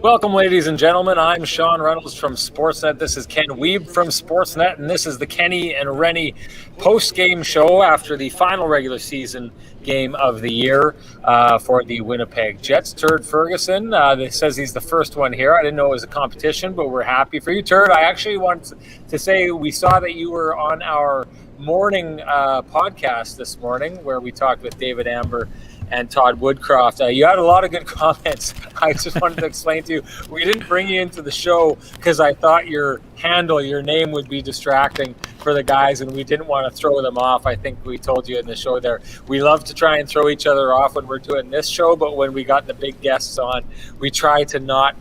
Welcome, ladies and gentlemen. I'm Sean Reynolds from Sportsnet. This is Ken Wiebe from Sportsnet, and this is the Kenny and Renny post-game show after the final regular season game of the year for the Winnipeg Jets. Turd Ferguson says he's the first one here. I didn't know it was a competition, but we're happy for you, Turd. I actually wanted to say we saw that you were on our morning podcast this morning where we talked with David Amber and Todd Woodcroft. You had a lot of good comments. I just wanted to explain to you, we didn't bring you into the show because I thought your name would be distracting for the guys, and we didn't want to throw them off. I think we told you in the show there, we love to try and throw each other off when we're doing this show, but when we got the big guests on, we try to not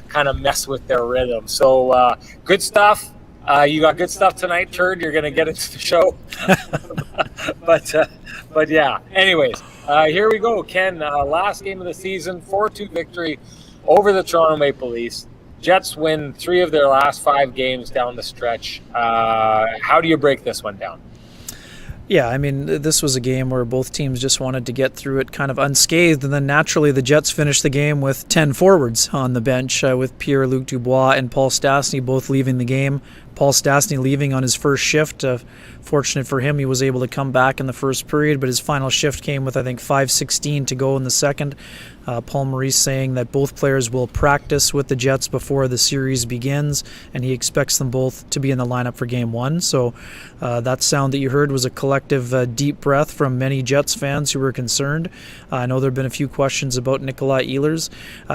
kind of mess with their rhythm. So good stuff. You got good stuff tonight, Turd. You're going to get into the show. but yeah, anyways. Here we go, Ken. Last game of the season, 4-2 victory over the Toronto Maple Leafs. Jets win 3 of their last 5 games down the stretch. How do you break this one down? Yeah, I mean, this was a game where both teams just wanted to get through it kind of unscathed, and then naturally the Jets finished the game with 10 forwards on the bench with Pierre-Luc Dubois and Paul Stastny both leaving the game. Paul Stastny leaving on his first shift. Fortunate for him, he was able to come back in the first period, but his final shift came with, I think, 5:16 to go in the second. Paul Maurice saying that both players will practice with the Jets before the series begins, and he expects them both to be in the lineup for Game 1. So that sound that you heard was a collective deep breath from many Jets fans who were concerned. I know there have been a few questions about Nikolai Ehlers.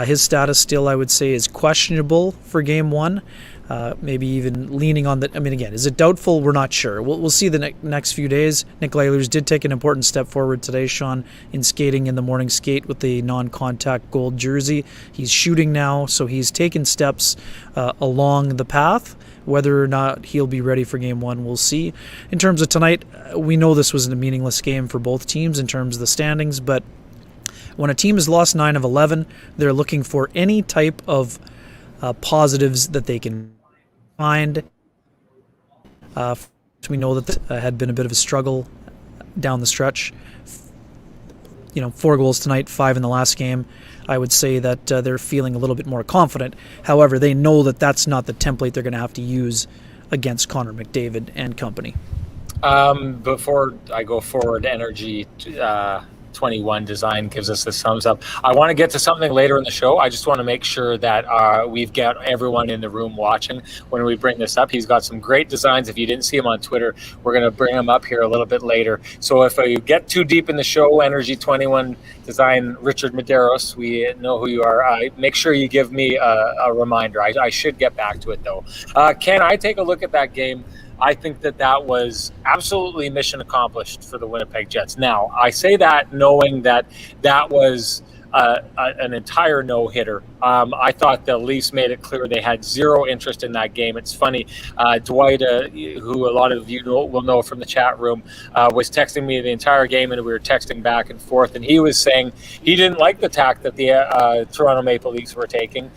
His status still, I would say, is questionable for Game 1. Maybe even leaning on the... I mean, again, is it doubtful? We're not sure. We'll see the next few days. Nikolai Ehlers did take an important step forward today, Sean, in skating in the morning skate with the non-contact gold jersey. He's shooting now, so he's taken steps along the path. Whether or not he'll be ready for Game 1, we'll see. In terms of tonight, we know this was a meaningless game for both teams in terms of the standings, but when a team has lost 9 of 11, they're looking for any type of positives that they can find. We know that had been a bit of a struggle down the stretch. 4 goals tonight, 5 in the last game. I would say that they're feeling a little bit more confident. However, they know that that's not the template they're going to have to use against Connor McDavid and company. Before I go forward, Energy 21 Design gives us this thumbs up. I want to get to something later in the show. I just want to make sure that we've got everyone in the room watching when we bring this up. He's got some great designs. If you didn't see him on Twitter, we're going to bring him up here a little bit later. So if you get too deep in the show, Energy 21 Design, Richard Medeiros, we know who you are. Make sure you give me a reminder. I should get back to it, though. Can I take a look at that game? I think that was absolutely mission accomplished for the Winnipeg Jets. Now, I say that knowing that was an entire no-hitter. I thought the Leafs made it clear they had zero interest in that game. It's funny, Dwight, who a lot of you will know from the chat room, was texting me the entire game, and we were texting back and forth, and he was saying he didn't like the tack that the Toronto Maple Leafs were taking.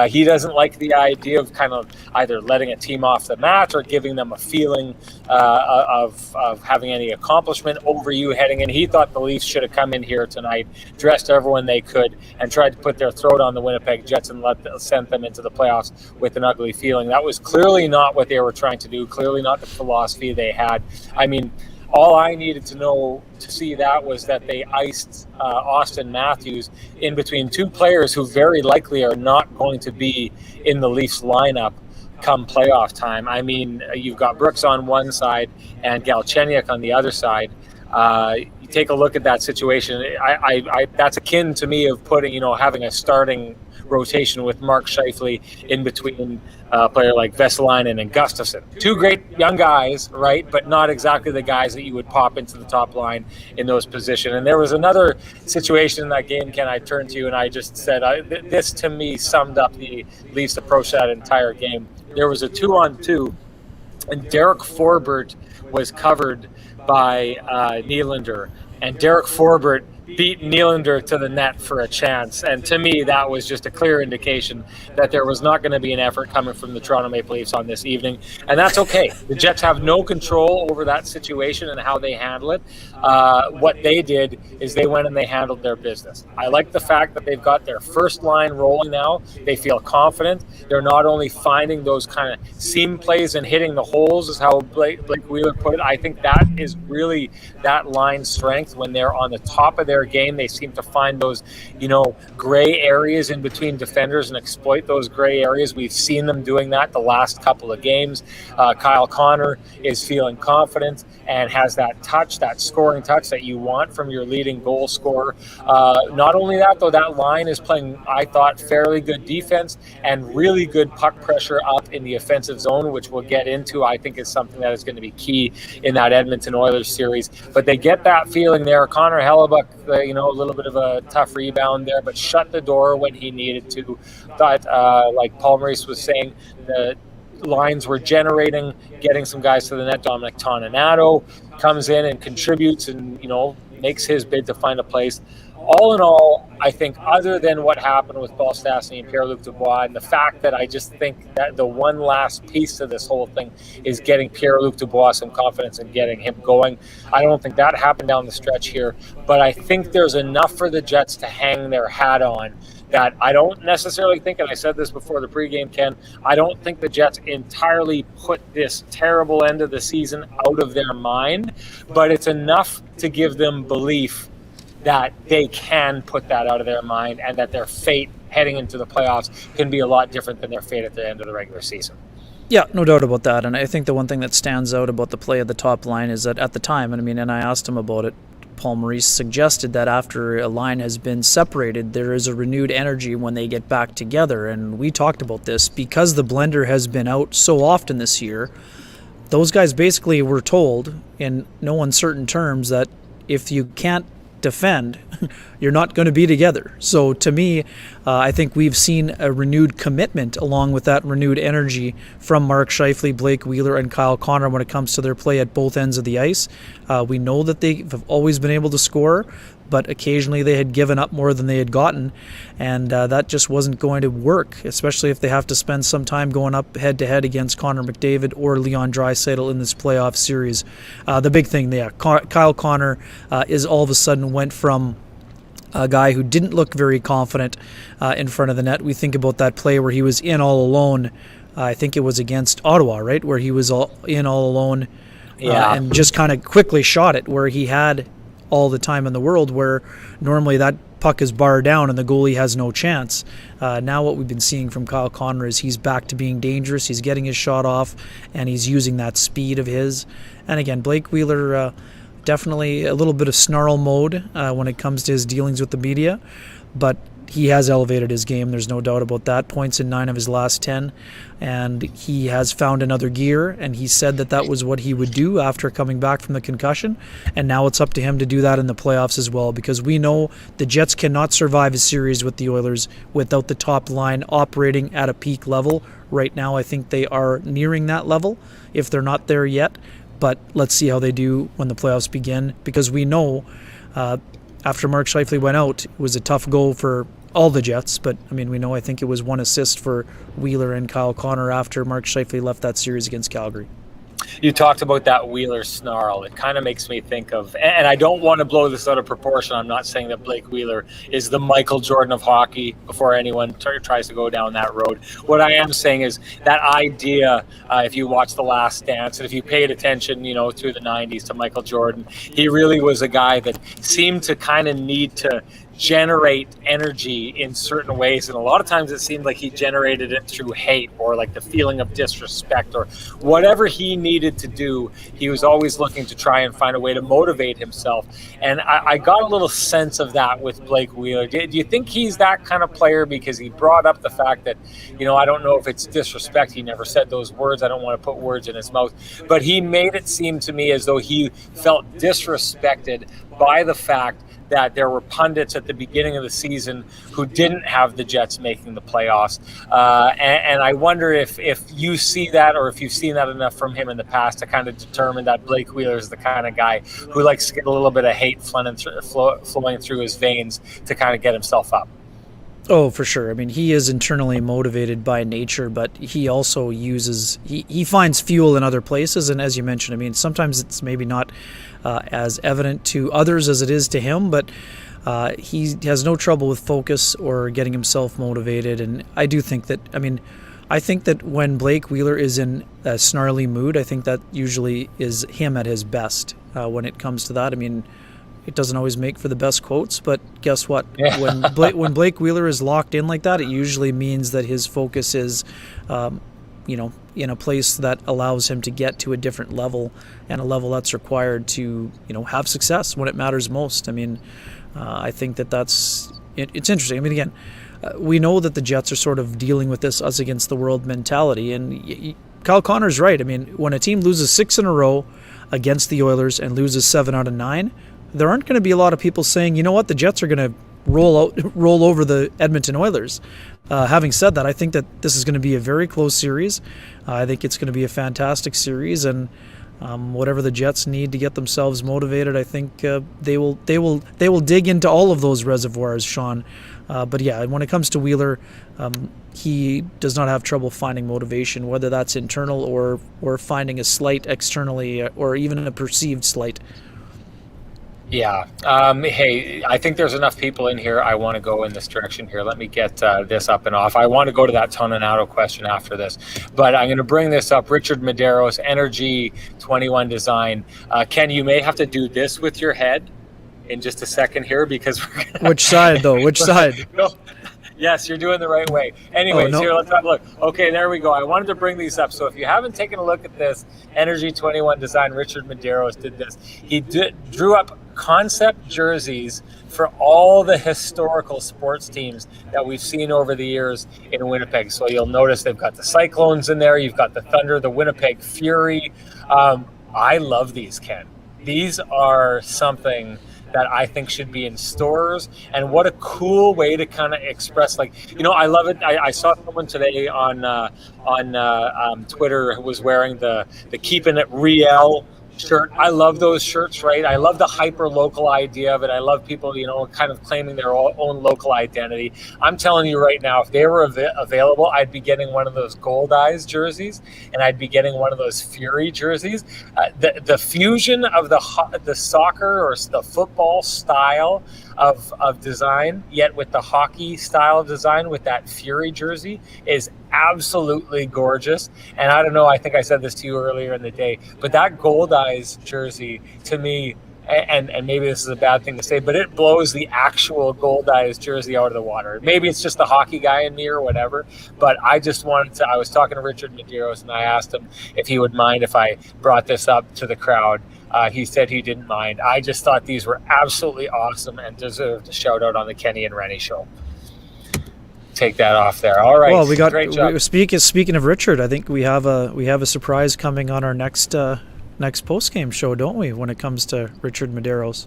He doesn't like the idea of kind of either letting a team off the mat or giving them a feeling of having any accomplishment over you heading in. He thought the Leafs should have come in here tonight, dressed everyone they could, and tried to put their throat on the Winnipeg Jets and sent them into the playoffs with an ugly feeling. That was clearly not what they were trying to do, clearly not the philosophy they had. I mean, all I needed to know to see that was that they iced Austin Matthews in between 2 players who very likely are not going to be in the Leafs lineup come playoff time. I mean, you've got Brooks on one side and Galchenyuk on the other side. You take a look at that situation. I that's akin to me of putting, having a starting rotation with Mark Scheifele in between a player like Vesalainen and Gustafsson. 2 great young guys, right? But not exactly the guys that you would pop into the top line in those positions. And there was another situation in that game, Ken, I turned to you and I just said, this to me summed up the Leafs approach to that entire game. There was a 2-on-2 and Derek Forbort was covered by Nylander, and Derek Forbort beat Nylander to the net for a chance. And to me, that was just a clear indication that there was not going to be an effort coming from the Toronto Maple Leafs on this evening. And that's okay. The Jets have no control over that situation and how they handle it. What they did is they went and they handled their business. I like the fact that they've got their first line rolling now. They feel confident. They're not only finding those kind of seam plays and hitting the holes, is how Blake Wheeler put it. I think that is really that line's strength. When they're on the top of their game, they seem to find those, gray areas in between defenders and exploit those gray areas. We've seen them doing that the last couple of games. Kyle Connor is feeling confident and has that touch, that scoring touch that you want from your leading goal scorer. Not only that, though, that line is playing, I thought, fairly good defense and really good puck pressure up in the offensive zone, which we'll get into. I think is something that is going to be key in that Edmonton Oilers series. But they get that feeling there. Connor Hellebuck, a little bit of a tough rebound there, but shut the door when he needed to. But like Paul Maurice was saying, the lines were generating, getting some guys to the net. Dominic Toninato comes in and contributes and, makes his bid to find a place. All in all, I think other than what happened with Paul Stastny and Pierre-Luc Dubois, and the fact that I just think that the one last piece to this whole thing is getting Pierre-Luc Dubois some confidence and getting him going. I don't think that happened down the stretch here, but I think there's enough for the Jets to hang their hat on that I don't necessarily think, and I said this before the pregame, Ken, I don't think the Jets entirely put this terrible end of the season out of their mind, but it's enough to give them belief that they can put that out of their mind and that their fate heading into the playoffs can be a lot different than their fate at the end of the regular season. Yeah, no doubt about that. And I think the one thing that stands out about the play of the top line is that at the time, and I asked him about it, Paul Maurice suggested that after a line has been separated, there is a renewed energy when they get back together. And we talked about this because the blender has been out so often this year. Those guys basically were told in no uncertain terms that if you can't defend, you're not going to be together. So to me, I think we've seen a renewed commitment along with that renewed energy from Mark Scheifele, Blake Wheeler, and Kyle Connor when it comes to their play at both ends of the ice. We know that they've always been able to score, but occasionally they had given up more than they had gotten, and that just wasn't going to work, especially if they have to spend some time going up head-to-head against Connor McDavid or Leon Draisaitl in this playoff series. The big thing there, Kyle Connor is all of a sudden went from a guy who didn't look very confident in front of the net. We think about that play where he was in all alone. I think it was against Ottawa, right, where he was all alone and just kind of quickly shot it, where he had all the time in the world, where normally that puck is barred down and the goalie has no chance. Now what we've been seeing from Kyle Connor is he's back to being dangerous. He's getting his shot off and he's using that speed of his. And again, Blake Wheeler, definitely a little bit of snarl mode when it comes to his dealings with the media, but he has elevated his game. There's no doubt about that. Points in 9 of his last 10, and he has found another gear, and he said that was what he would do after coming back from the concussion, and now it's up to him to do that in the playoffs as well, because we know the Jets cannot survive a series with the Oilers without the top line operating at a peak level. Right now, I think they are nearing that level, if they're not there yet, but let's see how they do when the playoffs begin, because we know after Mark Scheifele went out, it was a tough go for all the Jets, but we know I think it was 1 assist for Wheeler and Kyle Connor after Mark Scheifele left that series against Calgary. You talked about that Wheeler snarl. It kind of makes me think of, and I don't want to blow this out of proportion, I'm not saying that Blake Wheeler is the Michael Jordan of hockey before anyone tries to go down that road. What I am saying is that idea, if you watch The Last Dance, and if you paid attention, through the 90s to Michael Jordan, he really was a guy that seemed to kind of need to generate energy in certain ways, and a lot of times it seemed like he generated it through hate or like the feeling of disrespect or whatever he needed to do. He was always looking to try and find a way to motivate himself, and I got a little sense of that with Blake Wheeler. Do you think he's that kind of player? Because he brought up the fact that I don't know if it's disrespect, he never said those words, I don't want to put words in his mouth, but he made it seem to me as though he felt disrespected by the fact that there were pundits at the beginning of the season who didn't have the Jets making the playoffs. And I wonder if you see that, or if you've seen that enough from him in the past to kind of determine that Blake Wheeler is the kind of guy who likes to get a little bit of hate flowing through his veins to kind of get himself up. Oh, for sure. I mean, he is internally motivated by nature, but he also he finds fuel in other places. And as you mentioned, I mean, sometimes it's maybe not as evident to others as it is to him, but he has no trouble with focus or getting himself motivated. And I do think that, I think that when Blake Wheeler is in a snarly mood, I think that usually is him at his best when it comes to that. I mean, it doesn't always make for the best quotes, but guess what? Yeah. When Blake Wheeler is locked in like that, it usually means that his focus is, in a place that allows him to get to a different level, and a level that's required to, have success when it matters most. I mean, I think it's interesting. I mean, again, we know that the Jets are sort of dealing with this us against the world mentality, and Kyle Connor's right. I mean, when a team loses 6 in a row against the Oilers and loses 7 out of 9, there aren't going to be a lot of people saying, you know what, the Jets are going to roll over the Edmonton Oilers. Having said that, I think that this is going to be a very close series. I think it's going to be a fantastic series, and whatever the Jets need to get themselves motivated, I think they will dig into all of those reservoirs, Sean. But yeah, when it comes to Wheeler, he does not have trouble finding motivation, whether that's internal or finding a slight externally, or even a perceived slight. Yeah. Hey, I think there's enough people in here. I want to go in this direction here. Let me get this up and off. I want to go to that Toninato question after this, but I'm going to bring this up. Richard Medeiros, Energy 21 Design. Ken, you may have to do this with your head in just a second here, because we're gonna... Which side, though? Which side? Yes, you're doing the right way. Anyways, Here, let's have a look. Okay, there we go. I wanted to bring these up. So if you haven't taken a look at this, Energy 21 Design, Richard Medeiros did this. He drew up concept jerseys for all the historical sports teams that we've seen over the years in Winnipeg. So you'll notice they've got the Cyclones in there. You've got the Thunder, the Winnipeg Fury. I love these, Ken. These are something that I think should be in stores, and what a cool way to kind of express, I love it. I saw someone today on Twitter who was wearing the Keeping It Real shirt. I love those shirts, right? I love the hyper local idea of it. I love people, kind of claiming their own local identity. I'm telling you right now, if they were available, I'd be getting one of those Gold Eyes jerseys, and I'd be getting one of those Fury jerseys. The fusion of the soccer or the football style of design, yet with the hockey style of design with that Fury jersey, is absolutely gorgeous. And I don't know, I think I said this to you earlier in the day, but that Gold Eyes jersey, to me, and maybe this is a bad thing to say, but it blows the actual Gold Eyes jersey out of the water. Maybe it's just the hockey guy in me or whatever, but I was talking to Richard Medeiros, and I asked him if he would mind if I brought this up to the crowd. He said he didn't mind. I just thought these were absolutely awesome and deserved a shout out on the Kenny and Renny show. Take that off there. All right. Well, great job. Speaking of Richard, I think we have a surprise coming on our next post-game show, don't we, when it comes to Richard Medeiros?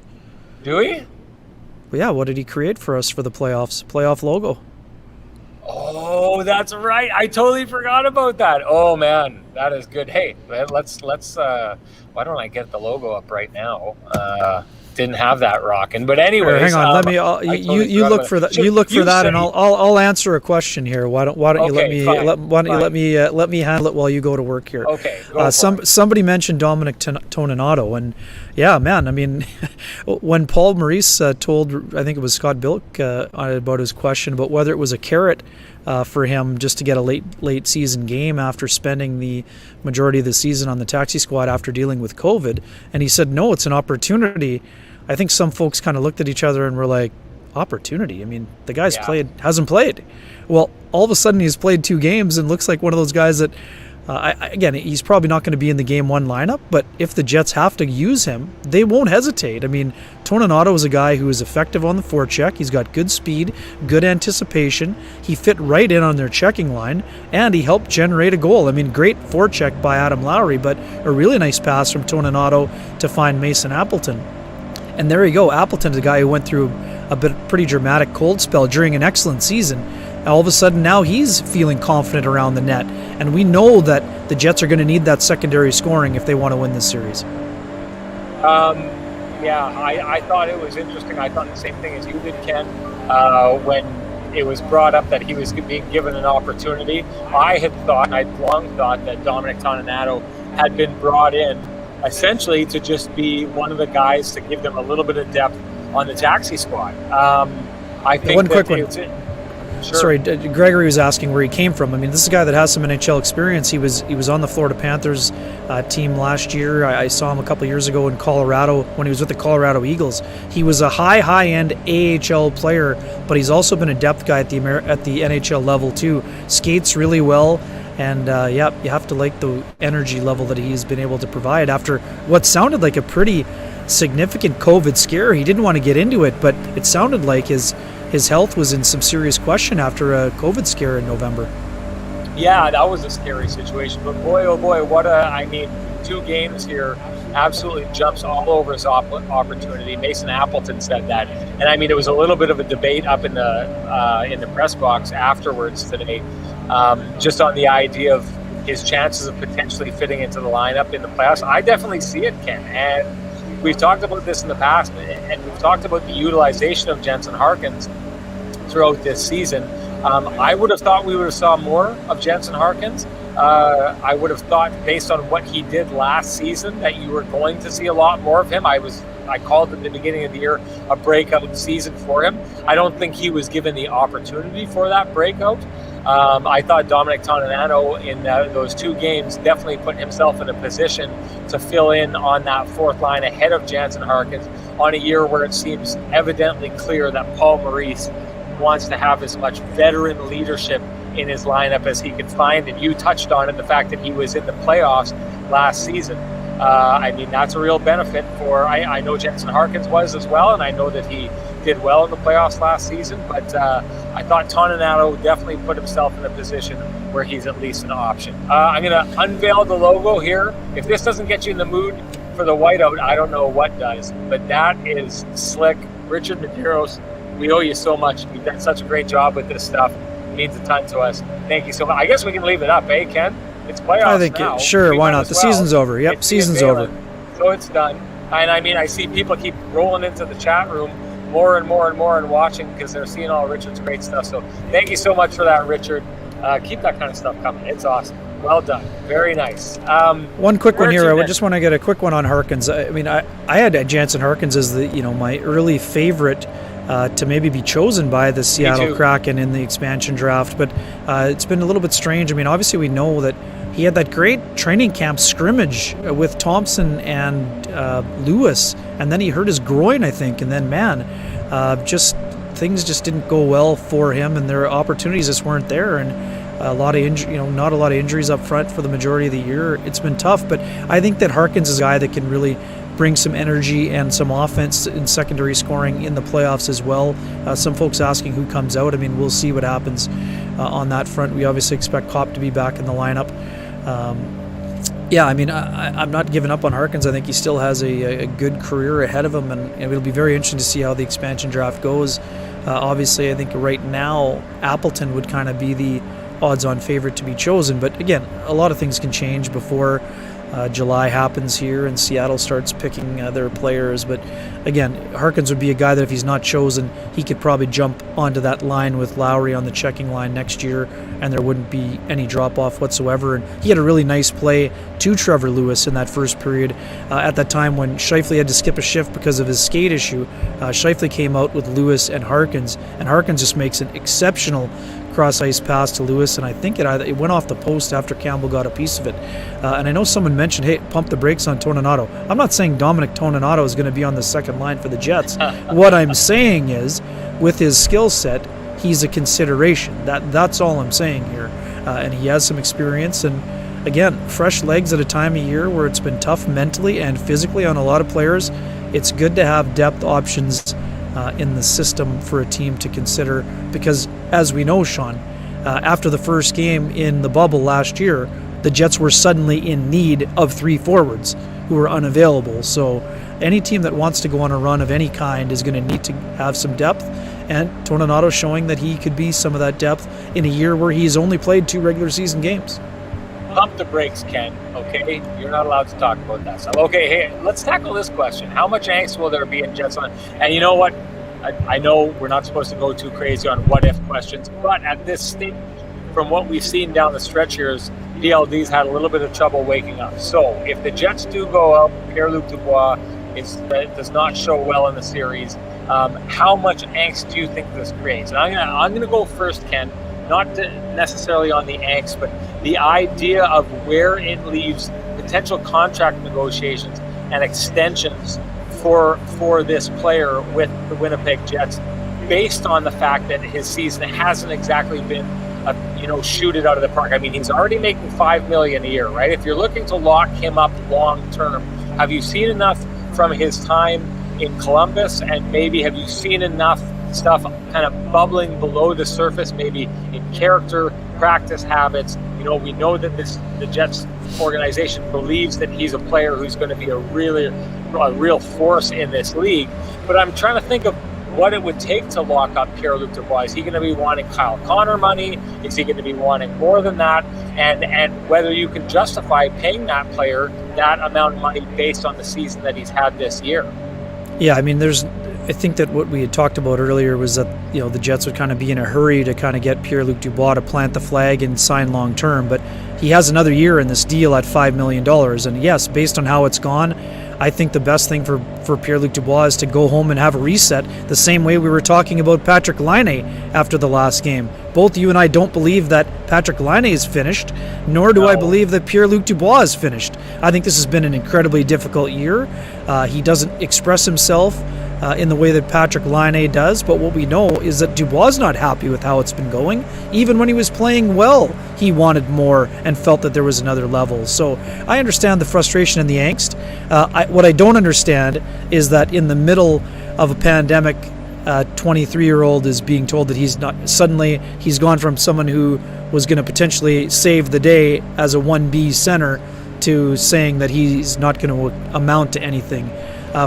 Do we? Well, yeah, what did he create for us for the playoff logo? Oh, that's right. I totally forgot about that. Oh man, that is good. Hey, let's why don't I get the logo up right now? Didn't have that rocking, but anyway. Hang on, let me. You look for that. You look for that, and I'll answer a question here. Why don't you let me handle it while you go to work here? Okay. Somebody mentioned Dominic Toninato, and yeah, man. I mean, when Paul Maurice told, I think it was Scott Bilk about his question about whether it was a carrot for him just to get a late season game after spending the majority of the season on the taxi squad after dealing with COVID, and he said no, it's an opportunity. I think some folks kind of looked at each other and were like, opportunity? I mean, the guy's hasn't played. Well, all of a sudden he's played 2 games and looks like one of those guys that, again, he's probably not going to be in the game 1 lineup, but if the Jets have to use him, they won't hesitate. I mean, Toninato is a guy who is effective on the forecheck. He's got good speed, good anticipation. He fit right in on their checking line, and he helped generate a goal. I mean, great forecheck by Adam Lowry, but a really nice pass from Toninato to find Mason Appleton. And there you go. Appleton's a guy who went through a pretty dramatic cold spell during an excellent season. All of a sudden now he's feeling confident around the net. And we know that the Jets are going to need that secondary scoring if they want to win this series. I thought it was interesting. I thought the same thing as you did, Ken, when it was brought up that he was being given an opportunity. I'd long thought that Dominic Toninato had been brought in essentially to just be one of the guys to give them a little bit of depth on the taxi squad. I think one quick one. Sure. Sorry, Gregory was asking where he came from. I mean, this is a guy that has some NHL experience. He was on the Florida Panthers team last year. I saw him a couple years ago in Colorado when he was with the Colorado Eagles. He was a high-end AHL player, but he's also been a depth guy at the NHL level too. Skates really well, and you have to like the energy level that he's been able to provide after what sounded like a pretty significant COVID scare. He didn't want to get into it, but it sounded like his health was in some serious question after a COVID scare in November. Yeah, that was a scary situation. But boy, oh boy, 2 games here absolutely jumps all over his opportunity. Mason Appleton said that. And I mean, it was a little bit of a debate up in the press box afterwards today, just on the idea of his chances of potentially fitting into the lineup in the playoffs. I definitely see it, Ken. And we've talked about this in the past, and we've talked about the utilization of Jensen Harkins throughout this season. I would have thought we would have saw more of Jensen Harkins. I would have thought, based on what he did last season, that you were going to see a lot more of him. I called at the beginning of the year a breakout season for him. I don't think he was given the opportunity for that breakout. I thought Dominic Toninato in those 2 games definitely put himself in a position to fill in on that fourth line ahead of Jensen Harkins on a year where it seems evidently clear that Paul Maurice wants to have as much veteran leadership in his lineup as he could find. And you touched on it, the fact that he was in the playoffs last season. I mean, that's a real benefit for, I know Jensen Harkins was as well, and I know that he did well in the playoffs last season, but I thought Toninato definitely put himself in a position where he's at least an option. I'm going to unveil the logo here. If this doesn't get you in the mood for the whiteout, I don't know what does, but that is slick. Richard Medeiros, we owe you so much. You've done such a great job with this stuff. It means a ton to us. Thank you so much. I guess we can leave it up, eh, Ken? It's playoffs I think now. Sure, why not? The season's over. Yep, season's over. So it's done. And I mean, I see people keep rolling into the chat room more and more and more and watching because they're seeing all Richard's great stuff. So thank you so much for that, Richard. Keep that kind of stuff coming. It's awesome. Well done. Very nice. One quick one here. I just want to get a quick one on Harkins. I mean, I had Jansen Harkins as my early favorite to maybe be chosen by the Seattle Kraken in the expansion draft, but it's been a little bit strange. I mean, obviously we know that he had that great training camp scrimmage with Thompson and Lewis, and then he hurt his groin, I think, and then things just didn't go well for him, and their opportunities just weren't there, and not a lot of injuries up front for the majority of the year. It's been tough, but I think that Harkins is a guy that can really bring some energy and some offense in secondary scoring in the playoffs as well. Some folks asking who comes out. I mean, we'll see what happens on that front. We obviously expect Kopp to be back in the lineup. I'm not giving up on Harkins. I think he still has a good career ahead of him, and it'll be very interesting to see how the expansion draft goes. Obviously, I think right now Appleton would kind of be the odds-on favorite to be chosen, but again, a lot of things can change before July happens here and Seattle starts picking their players. But again, Harkins would be a guy that if he's not chosen, he could probably jump onto that line with Lowry on the checking line next year, and there wouldn't be any drop-off whatsoever. And he had a really nice play to Trevor Lewis in that first period. At that time when Scheifele had to skip a shift because of his skate issue, Scheifele came out with Lewis and Harkins just makes an exceptional cross-ice pass to Lewis, and I think it went off the post after Campbell got a piece of it. And I know someone mentioned, hey, pump the brakes on Toninato. I'm not saying Dominic Toninato is going to be on the second line for the Jets. What I'm saying is, with his skill set, he's a consideration. That's all I'm saying here. And he has some experience, and again, fresh legs at a time of year where it's been tough mentally and physically on a lot of players. It's good to have depth options in the system for a team to consider, because as we know, Sean, after the first game in the bubble last year, the Jets were suddenly in need of 3 forwards who were unavailable. So any team that wants to go on a run of any kind is going to need to have some depth, and Toninato showing that he could be some of that depth in a year where he's only played 2 regular season games. Pump the brakes, Ken, okay? You're not allowed to talk about that stuff. Okay, hey, let's tackle this question. How much angst will there be in Jets on? And you know what? I know we're not supposed to go too crazy on what-if questions, but at this stage, from what we've seen down the stretch here, is PLD's had a little bit of trouble waking up. So if the Jets do go out, Pierre-Luc Dubois does not show well in the series, how much angst do you think this creates? And I'm gonna go first, Ken, not necessarily on the angst, but the idea of where it leaves potential contract negotiations and extensions for this player with the Winnipeg Jets, based on the fact that his season hasn't exactly been shoot it out of the park. I mean, he's already making $5 million a year, right? If you're looking to lock him up long term, have you seen enough from his time in Columbus, and maybe have you seen enough stuff kind of bubbling below the surface, maybe in character, practice habits? We know that the Jets organization believes that he's a player who's going to be a real force in this league. But I'm trying to think of what it would take to lock up Pierre-Luc Dubois. Is he going to be wanting Kyle Connor money? Is he going to be wanting more than that? And whether you can justify paying that player that amount of money based on the season that he's had this year. Yeah, I mean, I think that what we had talked about earlier was that the Jets would kind of be in a hurry to kind of get Pierre-Luc Dubois to plant the flag and sign long term, but he has another year in this deal at $5 million. And yes, based on how it's gone, I think the best thing for Pierre-Luc Dubois is to go home and have a reset, the same way we were talking about Patrik Laine after the last game. Both you and I don't believe that Patrik Laine is finished, nor do I believe that Pierre-Luc Dubois is finished. I think this has been an incredibly difficult year. He doesn't express himself in the way that Patrik Laine does, but what we know is that Dubois is not happy with how it's been going. Even when he was playing well, he wanted more and felt that there was another level. So I understand the frustration and the angst. What I don't understand is that in the middle of a pandemic, a 23-year-old is being told that he's gone from someone who was going to potentially save the day as a 1B center to saying that he's not going to amount to anything.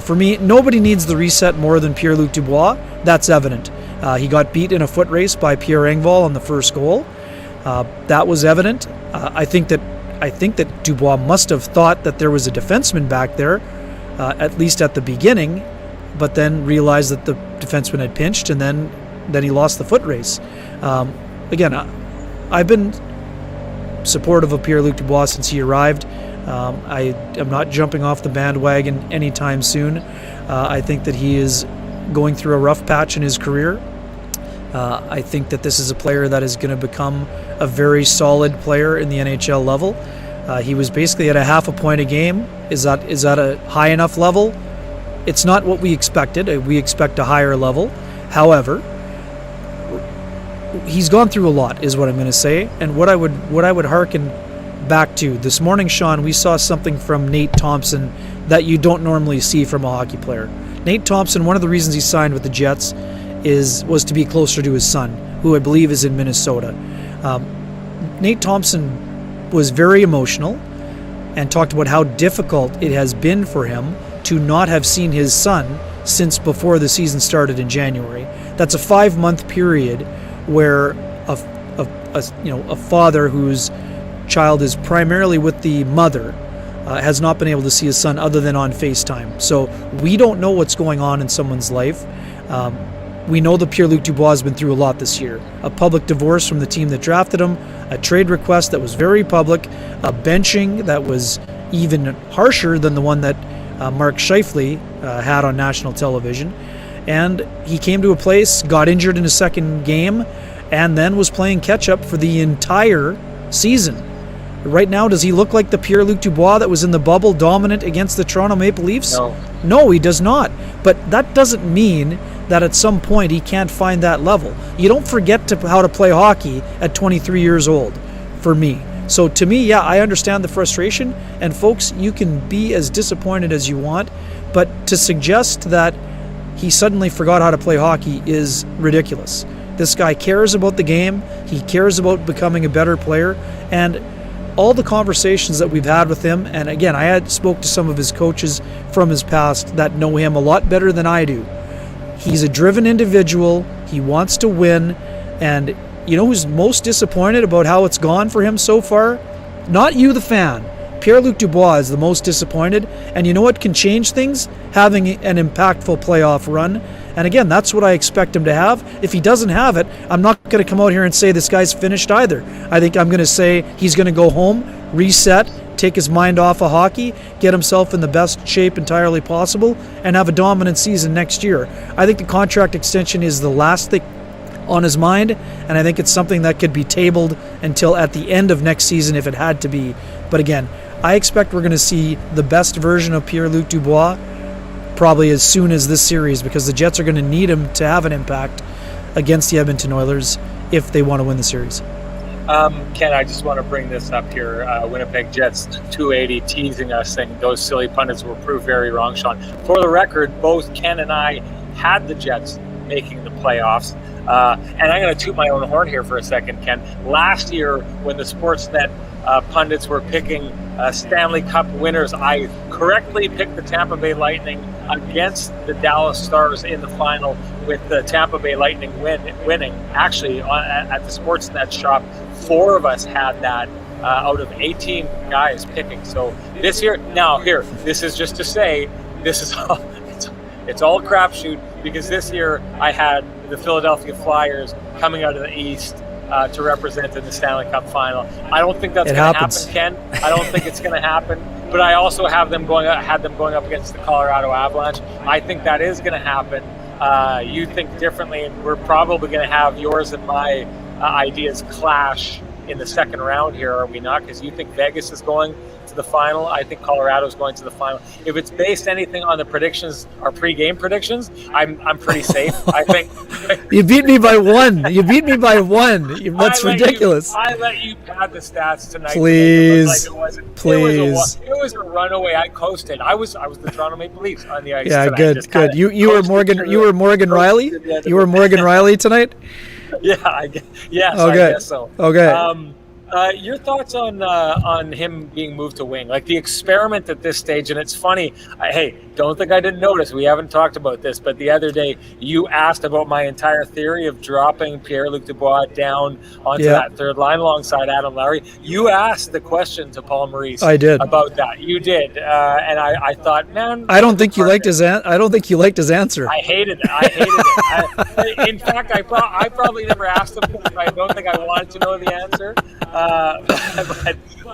For me, nobody needs the reset more than Pierre-Luc Dubois. That's evident. He got beat in a foot race by Pierre Engvall on the first goal. That was evident. I think that Dubois must have thought that there was a defenseman back there, at least at the beginning, but then realized that the defenseman had pinched, and then he lost the foot race. Again, I've been supportive of Pierre-Luc Dubois since he arrived. I am not jumping off the bandwagon anytime soon. I think that he is going through a rough patch in his career. I think that this is a player that is going to become a very solid player in the NHL level. He was basically at a half a point a game. Is that a high enough level? It's not what we expected. We expect a higher level. However, he's gone through a lot, is what I'm going to say. And what I would hearken back to this morning, Sean, we saw something from Nate Thompson that you don't normally see from a hockey player. Nate Thompson, one of the reasons he signed with the Jets was to be closer to his son, who I believe is in Minnesota. Nate Thompson was very emotional and talked about how difficult it has been for him to not have seen his son since before the season started in January. That's a 5-month period where a father whose child is primarily with the mother has not been able to see his son other than on FaceTime. So we don't know what's going on in someone's life. We know that Pierre-Luc Dubois has been through a lot this year. A public divorce from the team that drafted him, a trade request that was very public, a benching that was even harsher than the one that Mark Scheifele had on national television. And he came to a place, got injured in his second game, and then was playing catch-up for the entire season. Right now, does he look like the Pierre-Luc Dubois that was in the bubble dominant against the Toronto Maple Leafs? No, he does not. But that doesn't mean that at some point he can't find that level. You don't forget how to play hockey at 23 years old, for me. So to me, yeah, I understand the frustration. And folks, you can be as disappointed as you want, but to suggest that he suddenly forgot how to play hockey is ridiculous. This guy cares about the game. He cares about becoming a better player. And all the conversations that we've had with him, and again, I had spoke to some of his coaches from his past that know him a lot better than I do. He's a driven individual. He wants to win. And you know who's most disappointed about how it's gone for him so far? Not you, the fan. Pierre-Luc Dubois is the most disappointed. And you know what can change things? Having an impactful playoff run. And again, that's what I expect him to have. If he doesn't have it, I'm not going to come out here and say this guy's finished either. I think I'm going to say he's going to go home, reset, take his mind off of hockey, get himself in the best shape entirely possible, and have a dominant season next year. I think the contract extension is the last thing on his mind, and I think it's something that could be tabled until at the end of next season if it had to be. But again, I expect we're going to see the best version of Pierre-Luc Dubois probably as soon as this series, because the Jets are going to need him to have an impact against the Edmonton Oilers if they want to win the series. Ken, I just want to bring this up here. Winnipeg Jets 280 teasing us, saying those silly pundits were proved very wrong, Sean. For the record, both Ken and I had the Jets making the playoffs. And I'm going to toot my own horn here for a second, Ken. Last year, when the Sportsnet pundits were picking Stanley Cup winners, I correctly picked the Tampa Bay Lightning against the Dallas Stars in the final, with the Tampa Bay Lightning winning. Actually, at the Sportsnet shop, 4 of us had that out of 18 guys picking. So this year, this is just to say, this is all, it's all crapshoot, because this year I had the Philadelphia Flyers coming out of the East to represent in the Stanley Cup final. I don't think that's going to happen, Ken. I don't think it's going to happen. But I also had them going up against the Colorado Avalanche. I think that is going to happen. You think differently, and we're probably going to have yours and my ideas clash in the second round here, are we not? Because you think Vegas is going to the final. I think Colorado's going to the final. If it's based anything on the predictions, our pre-game predictions, I'm pretty safe. I think you beat me by 1. That's ridiculous. I let you pad the stats tonight. Please. It was a runaway. I coasted. I was the Toronto Maple Leafs on the ice. Yeah, tonight. good. You were Morgan Riley. You were Morgan Riley tonight. Yeah, I guess so. Okay. Your thoughts on him being moved to wing, like the experiment at this stage? And it's funny. Hey, don't think I didn't notice. We haven't talked about this, but the other day you asked about my entire theory of dropping Pierre-Luc Dubois down onto that third line alongside Adam Lowry. You asked the question to Paul Maurice. I did about that. You did, and I thought, man, I don't think you liked his answer. I hated it. In fact, I probably never asked him because I don't think I wanted to know the answer.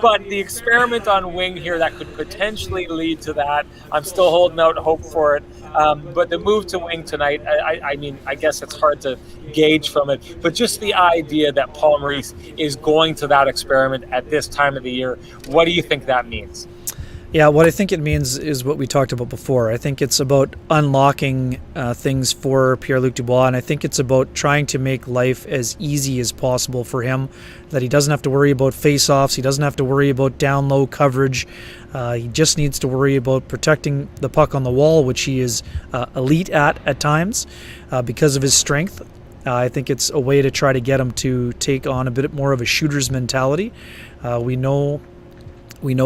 But the experiment on wing here, that could potentially lead to that. I'm still holding out hope for it. But the move to wing tonight, I mean, I guess it's hard to gauge from it. But just the idea that Paul Maurice is going to that experiment at this time of the year, what do you think that means? Yeah, what I think it means is what we talked about before. I think it's about unlocking things for Pierre-Luc Dubois, and I think it's about trying to make life as easy as possible for him, that he doesn't have to worry about face-offs, he doesn't have to worry about down-low coverage. He just needs to worry about protecting the puck on the wall, which he is elite at times because of his strength. I think it's a way to try to get him to take on a bit more of a shooter's mentality. We know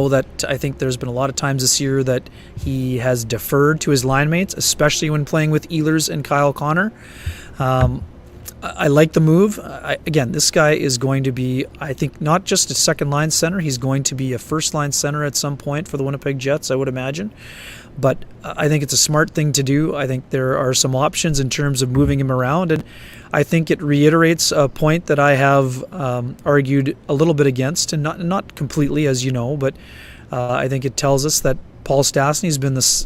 that I think there's been a lot of times this year that he has deferred to his line mates, especially when playing with Ehlers and Kyle Connor. I like the move. Again, this guy is going to be, I think, not just a second-line center. He's going to be a first-line center at some point for the Winnipeg Jets, I would imagine. But I think it's a smart thing to do. I think there are some options in terms of moving him around, and I think it reiterates a point that I have argued a little bit against, and not completely, as you know, but I think it tells us that Paul Stastny's been this,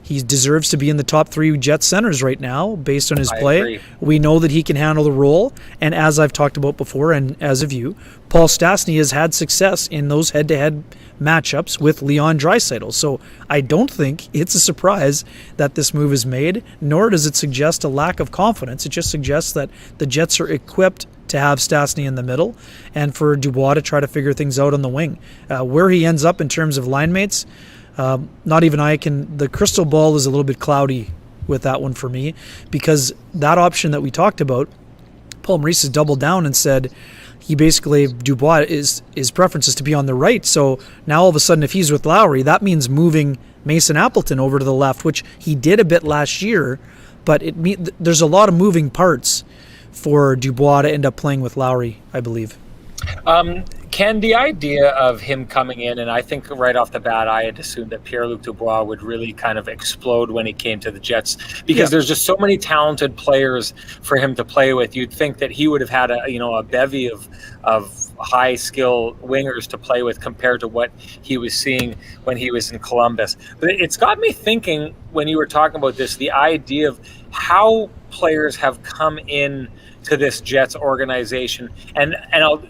he deserves to be in the top 3 Jet centers right now based on his play. Agree. We know that he can handle the role, and as I've talked about before, and as of you, Paul Stastny has had success in those head-to-head matchups with Leon Draisaitl. So I don't think it's a surprise that this move is made, nor does it suggest a lack of confidence. It just suggests that the Jets are equipped to have Stastny in the middle and for Dubois to try to figure things out on the wing. Where he ends up in terms of line mates, not even I can. The crystal ball is a little bit cloudy with that one for me, because that option that we talked about, Paul Maurice has doubled down and said he basically, Dubois, his preference is to be on the right. So now all of a sudden, if he's with Lowry, that means moving Mason Appleton over to the left, which he did a bit last year. But there's a lot of moving parts for Dubois to end up playing with Lowry, I believe. Ken, the idea of him coming in, and I think right off the bat, I had assumed that Pierre-Luc Dubois would really kind of explode when he came to the Jets, because there's just so many talented players for him to play with. You'd think that he would have had a bevy of high skill wingers to play with compared to what he was seeing when he was in Columbus. But it's got me thinking, when you were talking about this, the idea of how players have come in to this Jets organization.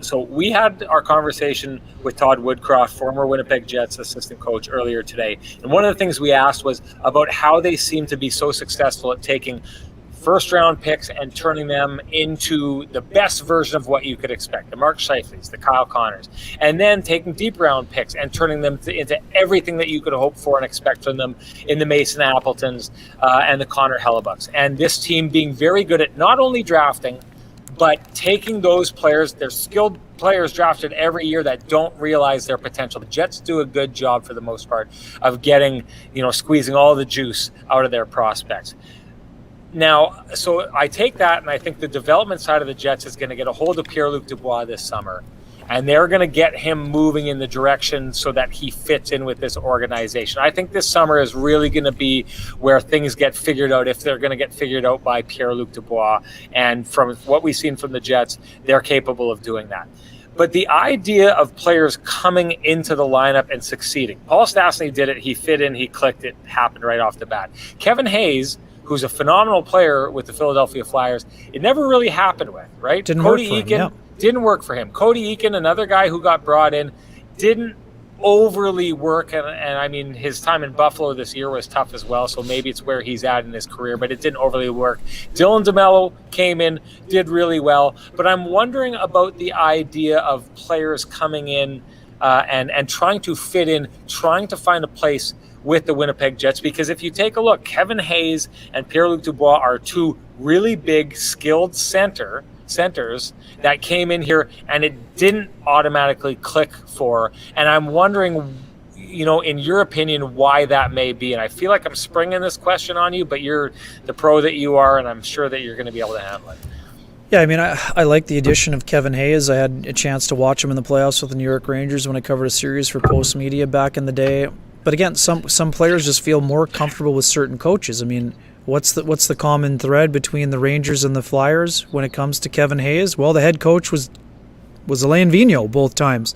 So we had our conversation with Todd Woodcroft, former Winnipeg Jets assistant coach, earlier today. And one of the things we asked was about how they seem to be so successful at taking first-round picks and turning them into the best version of what you could expect, the Mark Scheifele's, the Kyle Connors, and then taking deep-round picks and turning them into everything that you could hope for and expect from them in the Mason Appletons and the Connor Hellebucks. And this team being very good at not only drafting, but taking those players, they're skilled players drafted every year that don't realize their potential. The Jets do a good job for the most part of getting, squeezing all the juice out of their prospects. Now, so I take that, and I think the development side of the Jets is going to get a hold of Pierre-Luc Dubois this summer, and they're going to get him moving in the direction so that he fits in with this organization. I think this summer is really going to be where things get figured out, if they're going to get figured out by Pierre-Luc Dubois. And from what we've seen from the Jets, they're capable of doing that. But the idea of players coming into the lineup and succeeding, Paul Stastny did it. He fit in, he clicked, it happened right off the bat. Kevin Hayes, who's a phenomenal player with the Philadelphia Flyers, it never really happened with, right? Didn't work for him. Didn't work for him. Cody Eakin, another guy who got brought in, didn't overly work. And I mean, his time in Buffalo this year was tough as well, so maybe it's where he's at in his career, but it didn't overly work. Dylan DeMello came in, did really well. But I'm wondering about the idea of players coming in and trying to fit in, trying to find a place with the Winnipeg Jets, because if you take a look, Kevin Hayes and Pierre-Luc Dubois are two really big, skilled centers that came in here, and it didn't automatically click for. And I'm wondering, in your opinion, why that may be. And I feel like I'm springing this question on you, but you're the pro that you are, and I'm sure that you're going to be able to handle it. Yeah, I mean, I like the addition of Kevin Hayes. I had a chance to watch him in the playoffs with the New York Rangers when I covered a series for Post Media back in the day. But again, some players just feel more comfortable with certain coaches. I mean, what's the common thread between the Rangers and the Flyers when it comes to Kevin Hayes? Well, the head coach was Alain Vigneault both times.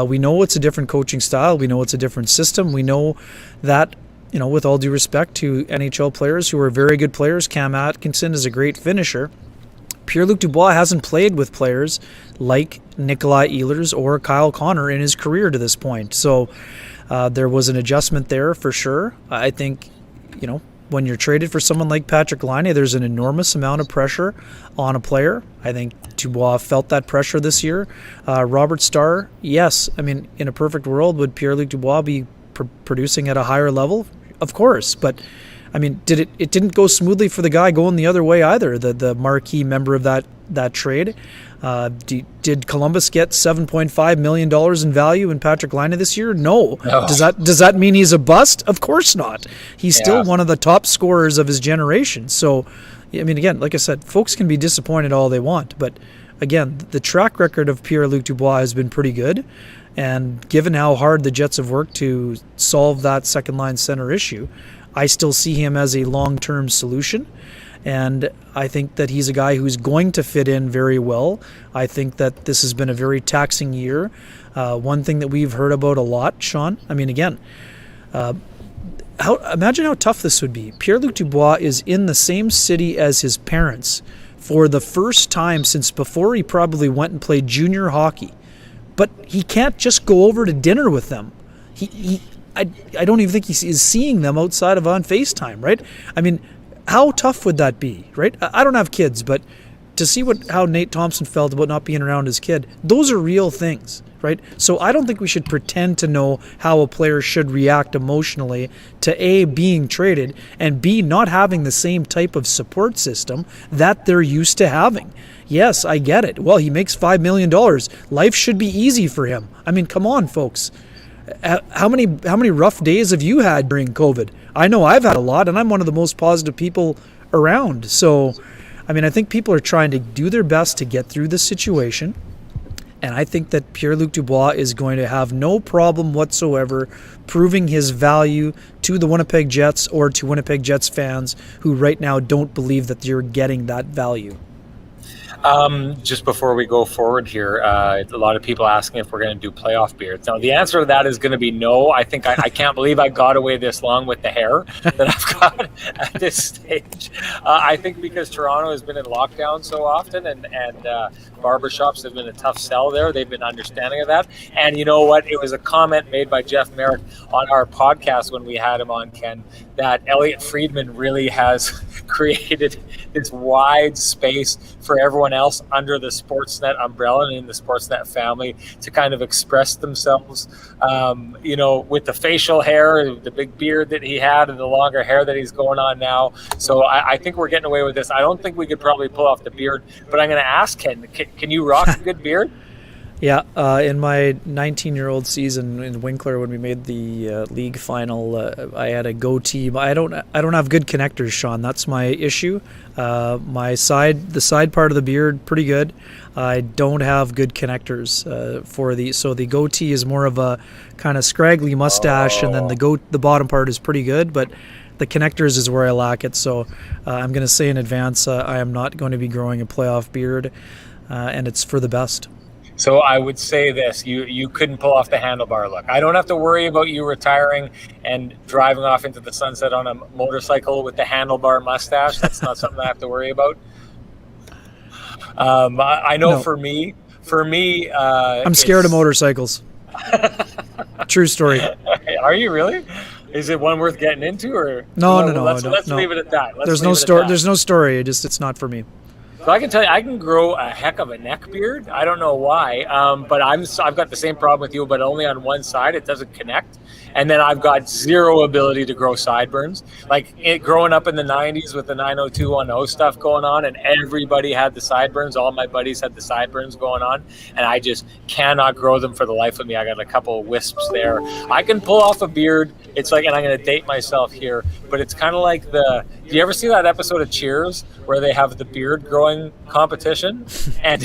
We know it's a different coaching style. We know it's a different system. We know that, with all due respect to NHL players who are very good players, Cam Atkinson is a great finisher. Pierre-Luc Dubois hasn't played with players like Nikolai Ehlers or Kyle Connor in his career to this point. So there was an adjustment there for sure. I think, when you're traded for someone like Patrick Laine, there's an enormous amount of pressure on a player. I think Dubois felt that pressure this year. Robert Starr, yes. I mean, in a perfect world, would Pierre-Luc Dubois be producing at a higher level? Of course, but I mean, it didn't go smoothly for the guy going the other way either, the marquee member of that trade. Did Columbus get $7.5 million in value in Patrick Laine this year? No. Does that mean he's a bust? Of course not. He's still one of the top scorers of his generation. So, I mean, again, like I said, folks can be disappointed all they want, but again, the track record of Pierre-Luc Dubois has been pretty good. And given how hard the Jets have worked to solve that second line center issue, I still see him as a long-term solution, and I think that he's a guy who's going to fit in very well. I think that this has been a very taxing year. One thing that we've heard about a lot, Sean, I mean, again, imagine how tough this would be. Pierre-Luc Dubois is in the same city as his parents for the first time since before he probably went and played junior hockey, but he can't just go over to dinner with them. I don't even think he is seeing them outside of on FaceTime, right? I mean, how tough would that be, right? I don't have kids, but to see how Nate Thompson felt about not being around his kid. Those are real things, right? So I don't think we should pretend to know how a player should react emotionally to A, being traded, and B, not having the same type of support system that they're used to having. Yes, I get it. Well, he makes $5 million. Life should be easy for him. I mean, come on, folks. How many rough days have you had during COVID? I know I've had a lot, and I'm one of the most positive people around. So, I mean, I think people are trying to do their best to get through this situation. And I think that Pierre-Luc Dubois is going to have no problem whatsoever proving his value to the Winnipeg Jets or to Winnipeg Jets fans who right now don't believe that you're getting that value. Just before we go forward here, a lot of people asking if we're going to do playoff beards. Now, the answer to that is going to be no. I think I can't believe I got away this long with the hair that I've got at this stage. I think because Toronto has been in lockdown so often and barbershops have been a tough sell there. They've been understanding of that. And you know what? It was a comment made by Jeff Merrick on our podcast when we had him on, Ken, that Elliot Friedman really has created this wide space for everyone else under the Sportsnet umbrella and in the Sportsnet family to kind of express themselves, with the facial hair, the big beard that he had and the longer hair that he's going on now. So I think we're getting away with this. I don't think we could probably pull off the beard, but I'm going to ask Ken, can you rock a good beard? Yeah, in my 19-year-old season in Winkler, when we made the league final, I had a goatee. I don't have good connectors, Sean. That's my issue. The side part of the beard, pretty good. I don't have good connectors so the goatee is more of a kind of scraggly mustache, and then the bottom part is pretty good, but the connectors is where I lack it. So I'm going to say in advance, I am not going to be growing a playoff beard, and it's for the best. So I would say this, you couldn't pull off the handlebar look. I don't have to worry about you retiring and driving off into the sunset on a motorcycle with the handlebar mustache. That's not something I have to worry about. I know. No. For me, I'm scared of motorcycles. True story. Are you really? Is it one worth getting into, or no? Let's leave it at that. There's no story. There's no story. It's not for me. So I can tell you, I can grow a heck of a neck beard. I don't know why, but I've got the same problem with you, but only on one side. It doesn't connect. And then I've got zero ability to grow sideburns. Like growing up in the 90s with the 90210 stuff going on, and everybody had the sideburns. All my buddies had the sideburns going on, and I just cannot grow them for the life of me. I got a couple of wisps there. I can pull off a beard. It's like, and I'm going to date myself here, but it's kind of like do you ever see that episode of Cheers where they have the beard growing competition and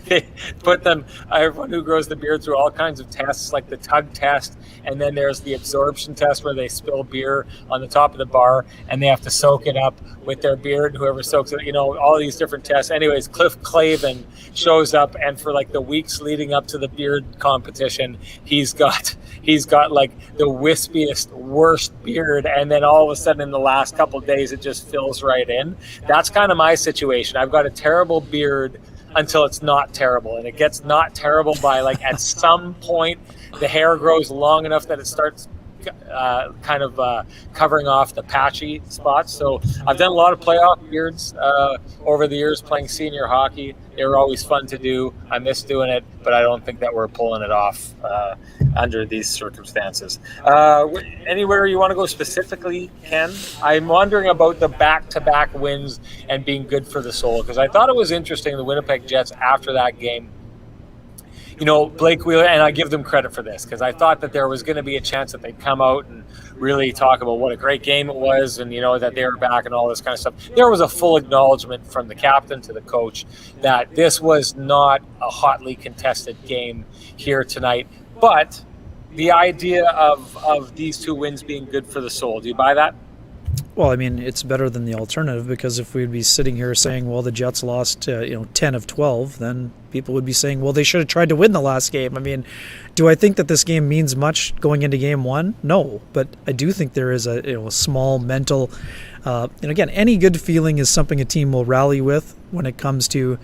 they put everyone who grows the beard through all kinds of tests, like the tug test, and then there's the absorption test where they spill beer on the top of the bar and they have to soak it up with their beard, whoever soaks it, all these different tests. Anyways, Cliff Clavin shows up, and for like the weeks leading up to the beard competition, he's got like the wispiest, worst beard, and then all of a sudden in the last couple of days it just fills right in. That's kind of my situation. I've got a terrible beard until it's not terrible, and it gets not terrible by like at some point the hair grows long enough that it starts covering off the patchy spots. So I've done a lot of playoff beards over the years playing senior hockey. They were always fun to do. I miss doing it, but I don't think that we're pulling it off under these circumstances. Anywhere you want to go specifically, Ken? I'm wondering about the back-to-back wins and being good for the soul, because I thought it was interesting, the Winnipeg Jets after that game. Blake Wheeler, and I give them credit for this, because I thought that there was going to be a chance that they'd come out and really talk about what a great game it was, and that they were back and all this kind of stuff. There was a full acknowledgement from the captain to the coach that this was not a hotly contested game here tonight. But the idea of these two wins being good for the soul, do you buy that? Well, I mean, it's better than the alternative, because if we'd be sitting here saying, well, the Jets lost 10 of 12, then people would be saying, well, they should have tried to win the last game. I mean, do I think that this game means much going into game one? No, but I do think there is a small mental, and again, any good feeling is something a team will rally with when it comes to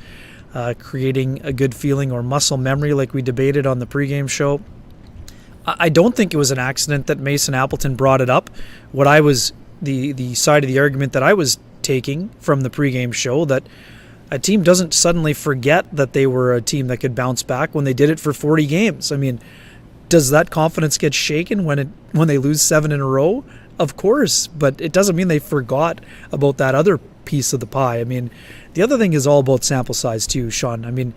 creating a good feeling or muscle memory, like we debated on the pregame show. I don't think it was an accident that Mason Appleton brought it up. What I was the side of the argument that I was taking from the pregame show, that a team doesn't suddenly forget that they were a team that could bounce back when they did it for 40 games. I mean, does that confidence get shaken when they lose 7 in a row? Of course, but it doesn't mean they forgot about that other piece of the pie. I mean, the other thing is all about sample size too, Sean. I mean,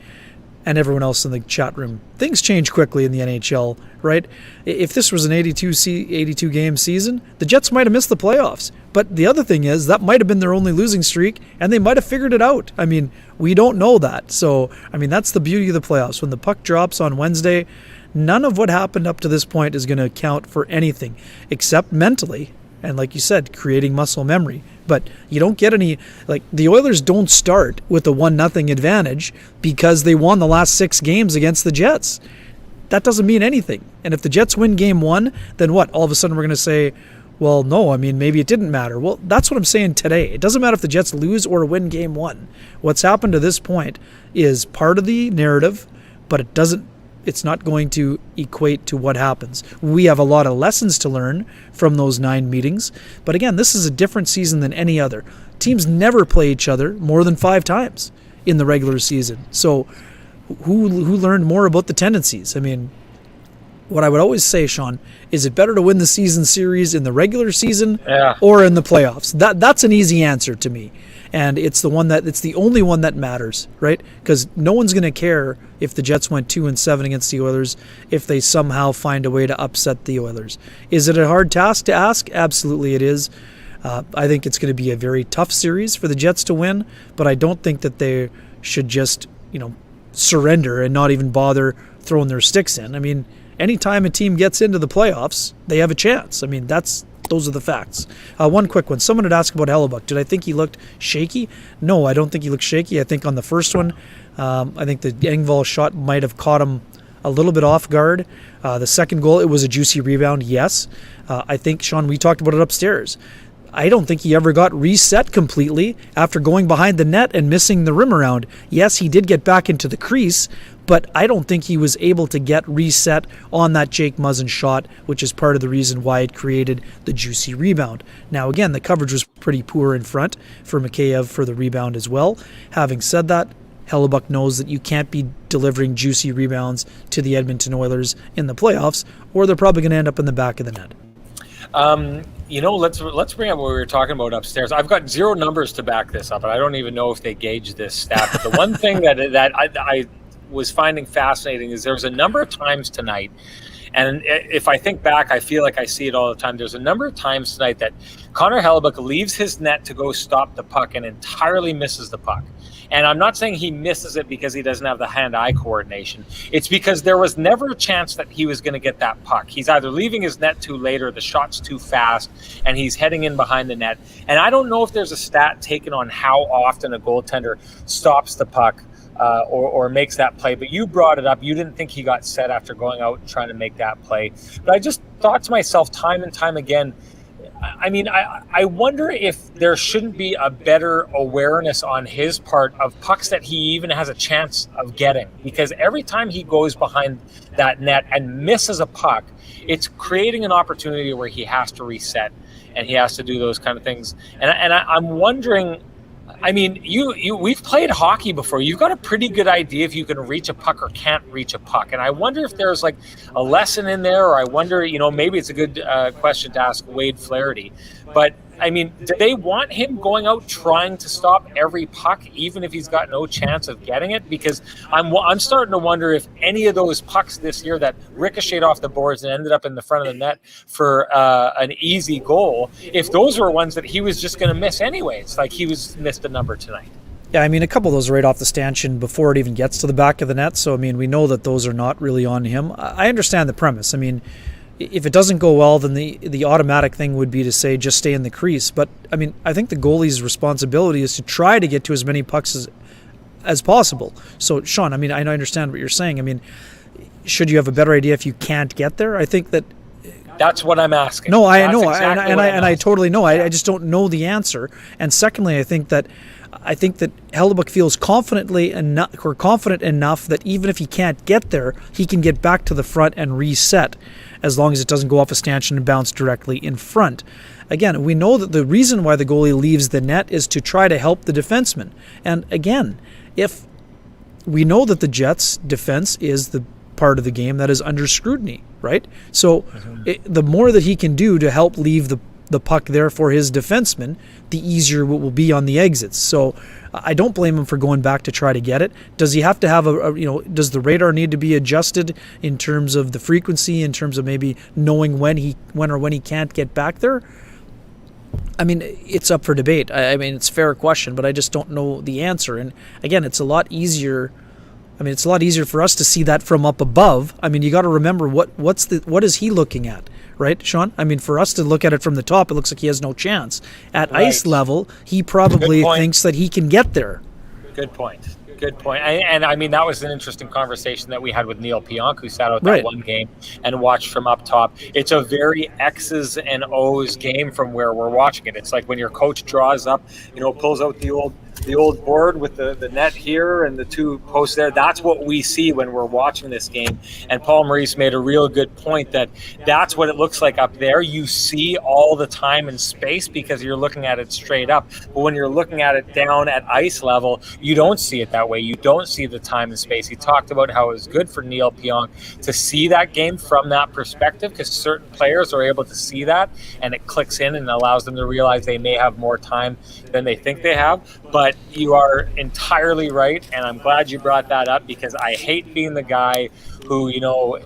and everyone else in the chat room. Things change quickly in the NHL, right? If this was an 82 game season, the Jets might have missed the playoffs. But the other thing is that might have been their only losing streak, and they might have figured it out. I mean, we don't know that. So, I mean, that's the beauty of the playoffs. When the puck drops on Wednesday, none of what happened up to this point is going to count for anything except mentally. And like you said, creating muscle memory. But you don't get any, like, the Oilers don't start with a 1-0 advantage because they won the last 6 games against the Jets. That doesn't mean anything. And if the Jets win game 1, then what? All of a sudden we're going to say, well, no, I mean, maybe it didn't matter. Well, that's what I'm saying today. It doesn't matter if the Jets lose or win game 1. What's happened to this point is part of the narrative, but it's not going to equate to what happens. We have a lot of lessons to learn from those 9 meetings. But again, this is a different season than any other. Teams never play each other more than 5 times in the regular season. So who learned more about the tendencies? I mean, what I would always say, Sean, is it better to win the season series in the regular season or in the playoffs? That's an easy answer to me. And it's the only one that matters, right? Because no one's going to care if the Jets went 2-7 against the Oilers if they somehow find a way to upset the Oilers. Is it a hard task to ask? Absolutely it is. I think it's going to be a very tough series for the Jets to win, but I don't think that they should just, surrender and not even bother throwing their sticks in. I mean, anytime a team gets into the playoffs, they have a chance. I mean, those are the facts. One quick one. Someone had asked about Hellebuck. Did I think he looked shaky? No, I don't think he looked shaky. I think on the first one, I think the Engvall shot might have caught him a little bit off guard. The second goal, it was a juicy rebound, yes. I think, Sean, we talked about it upstairs. I don't think he ever got reset completely after going behind the net and missing the rim around. Yes, he did get back into the crease, but I don't think he was able to get reset on that Jake Muzzin shot, which is part of the reason why it created the juicy rebound. Now, again, the coverage was pretty poor in front for Mikheyev for the rebound as well. Having said that, Hellebuck knows that you can't be delivering juicy rebounds to the Edmonton Oilers in the playoffs, or they're probably going to end up in the back of the net. Let's bring up what we were talking about upstairs. I've got 0 numbers to back this up, and I don't even know if they gauge this stat. But the one thing that I was finding fascinating is there was a number of times tonight, and if I think back, I feel like I see it all the time. There's a number of times tonight that Connor Hellebuck leaves his net to go stop the puck and entirely misses the puck. And I'm not saying he misses it because he doesn't have the hand-eye coordination. It's because there was never a chance that he was going to get that puck. He's either leaving his net too late or the shot's too fast, and he's heading in behind the net. And I don't know if there's a stat taken on how often a goaltender stops the puck or makes that play. But you brought it up. You didn't think he got set after going out and trying to make that play. But I just thought to myself time and time again, I mean, I wonder if there shouldn't be a better awareness on his part of pucks that he even has a chance of getting. Because every time he goes behind that net and misses a puck, it's creating an opportunity where he has to reset and he has to do those kind of things. And I'm wondering, I mean, we've played hockey before. You've got a pretty good idea if you can reach a puck or can't reach a puck. And I wonder if there's like a lesson in there, or I wonder, maybe it's a good question to ask Wade Flaherty. But I mean, do they want him going out trying to stop every puck, even if he's got no chance of getting it? Because I'm starting to wonder if any of those pucks this year that ricocheted off the boards and ended up in the front of the net for an easy goal, if those were ones that he was just going to miss anyways, like he missed a number tonight. Yeah, I mean, a couple of those are right off the stanchion before it even gets to the back of the net. So, I mean, we know that those are not really on him. I understand the premise. I mean, if it doesn't go well, then the automatic thing would be to say just stay in the crease. But, I mean, I think the goalie's responsibility is to try to get to as many pucks as possible. So, Sean, I mean, I understand what you're saying. I mean, should you have a better idea if you can't get there? I think that... That's what I'm asking. No, I know, exactly and I totally know. I just don't know the answer. And secondly, I think that Hellebuck feels confident enough that even if he can't get there, he can get back to the front and reset, as long as it doesn't go off a stanchion and bounce directly in front. again, we know that the reason why the goalie leaves the net is to try to help the defenseman. And again, if we know that the Jets' defense is the part of the game that is under scrutiny, right? So the more that he can do to help leave the puck there for his defenseman, the easier it will be on the exits. So I don't blame him for going back to try to get it. Does he have to have does the radar need to be adjusted in terms of the frequency, in terms of maybe knowing when he can't get back there? I mean, it's up for debate. I mean, it's a fair question, but I just don't know the answer. And again, it's a lot easier for us to see that from up above. I mean, you got to remember what is he looking at, right, Sean? I mean, for us to look at it from the top, it looks like he has no chance. At ice level, he probably thinks that he can get there. Good point. And I mean, that was an interesting conversation that we had with Neil Pionk, who sat out that one game and watched from up top. It's a very X's and O's game from where we're watching it. It's like when your coach draws up, pulls out the old board with the net here and the two posts there. That's what we see when we're watching this game. And Paul Maurice made a real good point that that's what it looks like up there. You see all the time and space because you're looking at it straight up. But when you're looking at it down at ice level, you don't see it that way. You don't see the time and space. He talked about how it was good for Neil Pionk to see that game from that perspective, because certain players are able to see that and it clicks in and allows them to realize they may have more time than they think they have. But you are entirely right, and I'm glad you brought that up, because I hate being the guy who,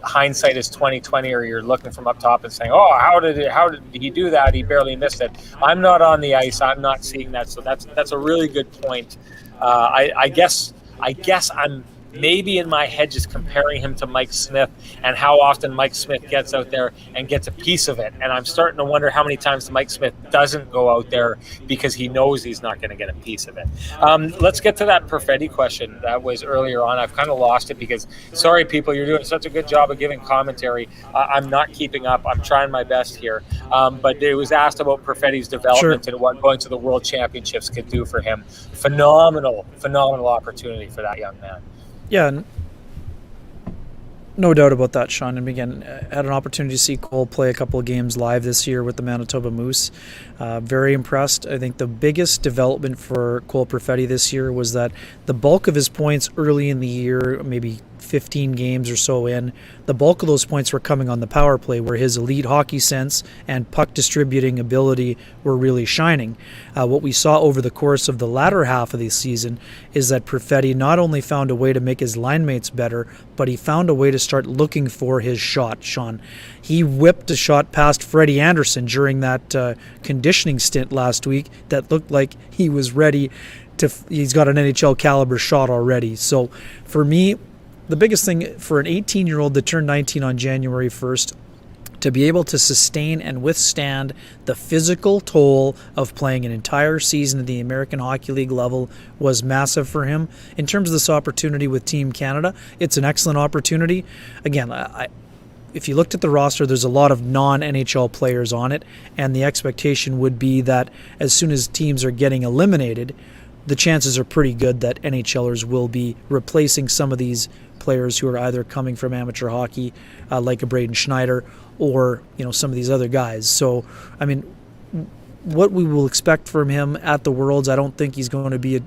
hindsight is 20/20, or you're looking from up top and saying, "Oh, how did he do that? He barely missed it." I'm not on the ice. I'm not seeing that, so that's a really good point. I guess I'm maybe in my head just comparing him to Mike Smith and how often Mike Smith gets out there and gets a piece of it. And I'm starting to wonder how many times Mike Smith doesn't go out there because he knows he's not going to get a piece of it. Let's get to that Perfetti question that was earlier on. I've kind of lost it because, sorry, people, you're doing such a good job of giving commentary. I'm not keeping up. I'm trying my best here. But it was asked about Perfetti's development and what going to the World Championships could do for him. Phenomenal opportunity for that young man. Yeah, no doubt about that, Sean. And again, had an opportunity to see Cole play a couple of games live this year with the Manitoba Moose. Very impressed. I think the biggest development for Cole Perfetti this year was that the bulk of his points early in the year, maybe 15 games or so in, the bulk of those points were coming on the power play, where his elite hockey sense and puck distributing ability were really shining. What we saw over the course of the latter half of the season is that Perfetti not only found a way to make his line mates better, but he found a way to start looking for his shot, Sean. He whipped a shot past Freddie Anderson during that conditioning stint last week that looked like he was ready to, he's got an NHL caliber shot already. So for me, the biggest thing for an 18-year-old that turned 19 on January 1st, to be able to sustain and withstand the physical toll of playing an entire season at the American Hockey League level was massive for him. In terms of this opportunity with Team Canada, it's an excellent opportunity. Again, if you looked at the roster, there's a lot of non-NHL players on it, and the expectation would be that as soon as teams are getting eliminated, the chances are pretty good that NHLers will be replacing some of these players who are either coming from amateur hockey, like a Braden Schneider, or some of these other guys. So, I mean, what we will expect from him at the Worlds, I don't think he's going to be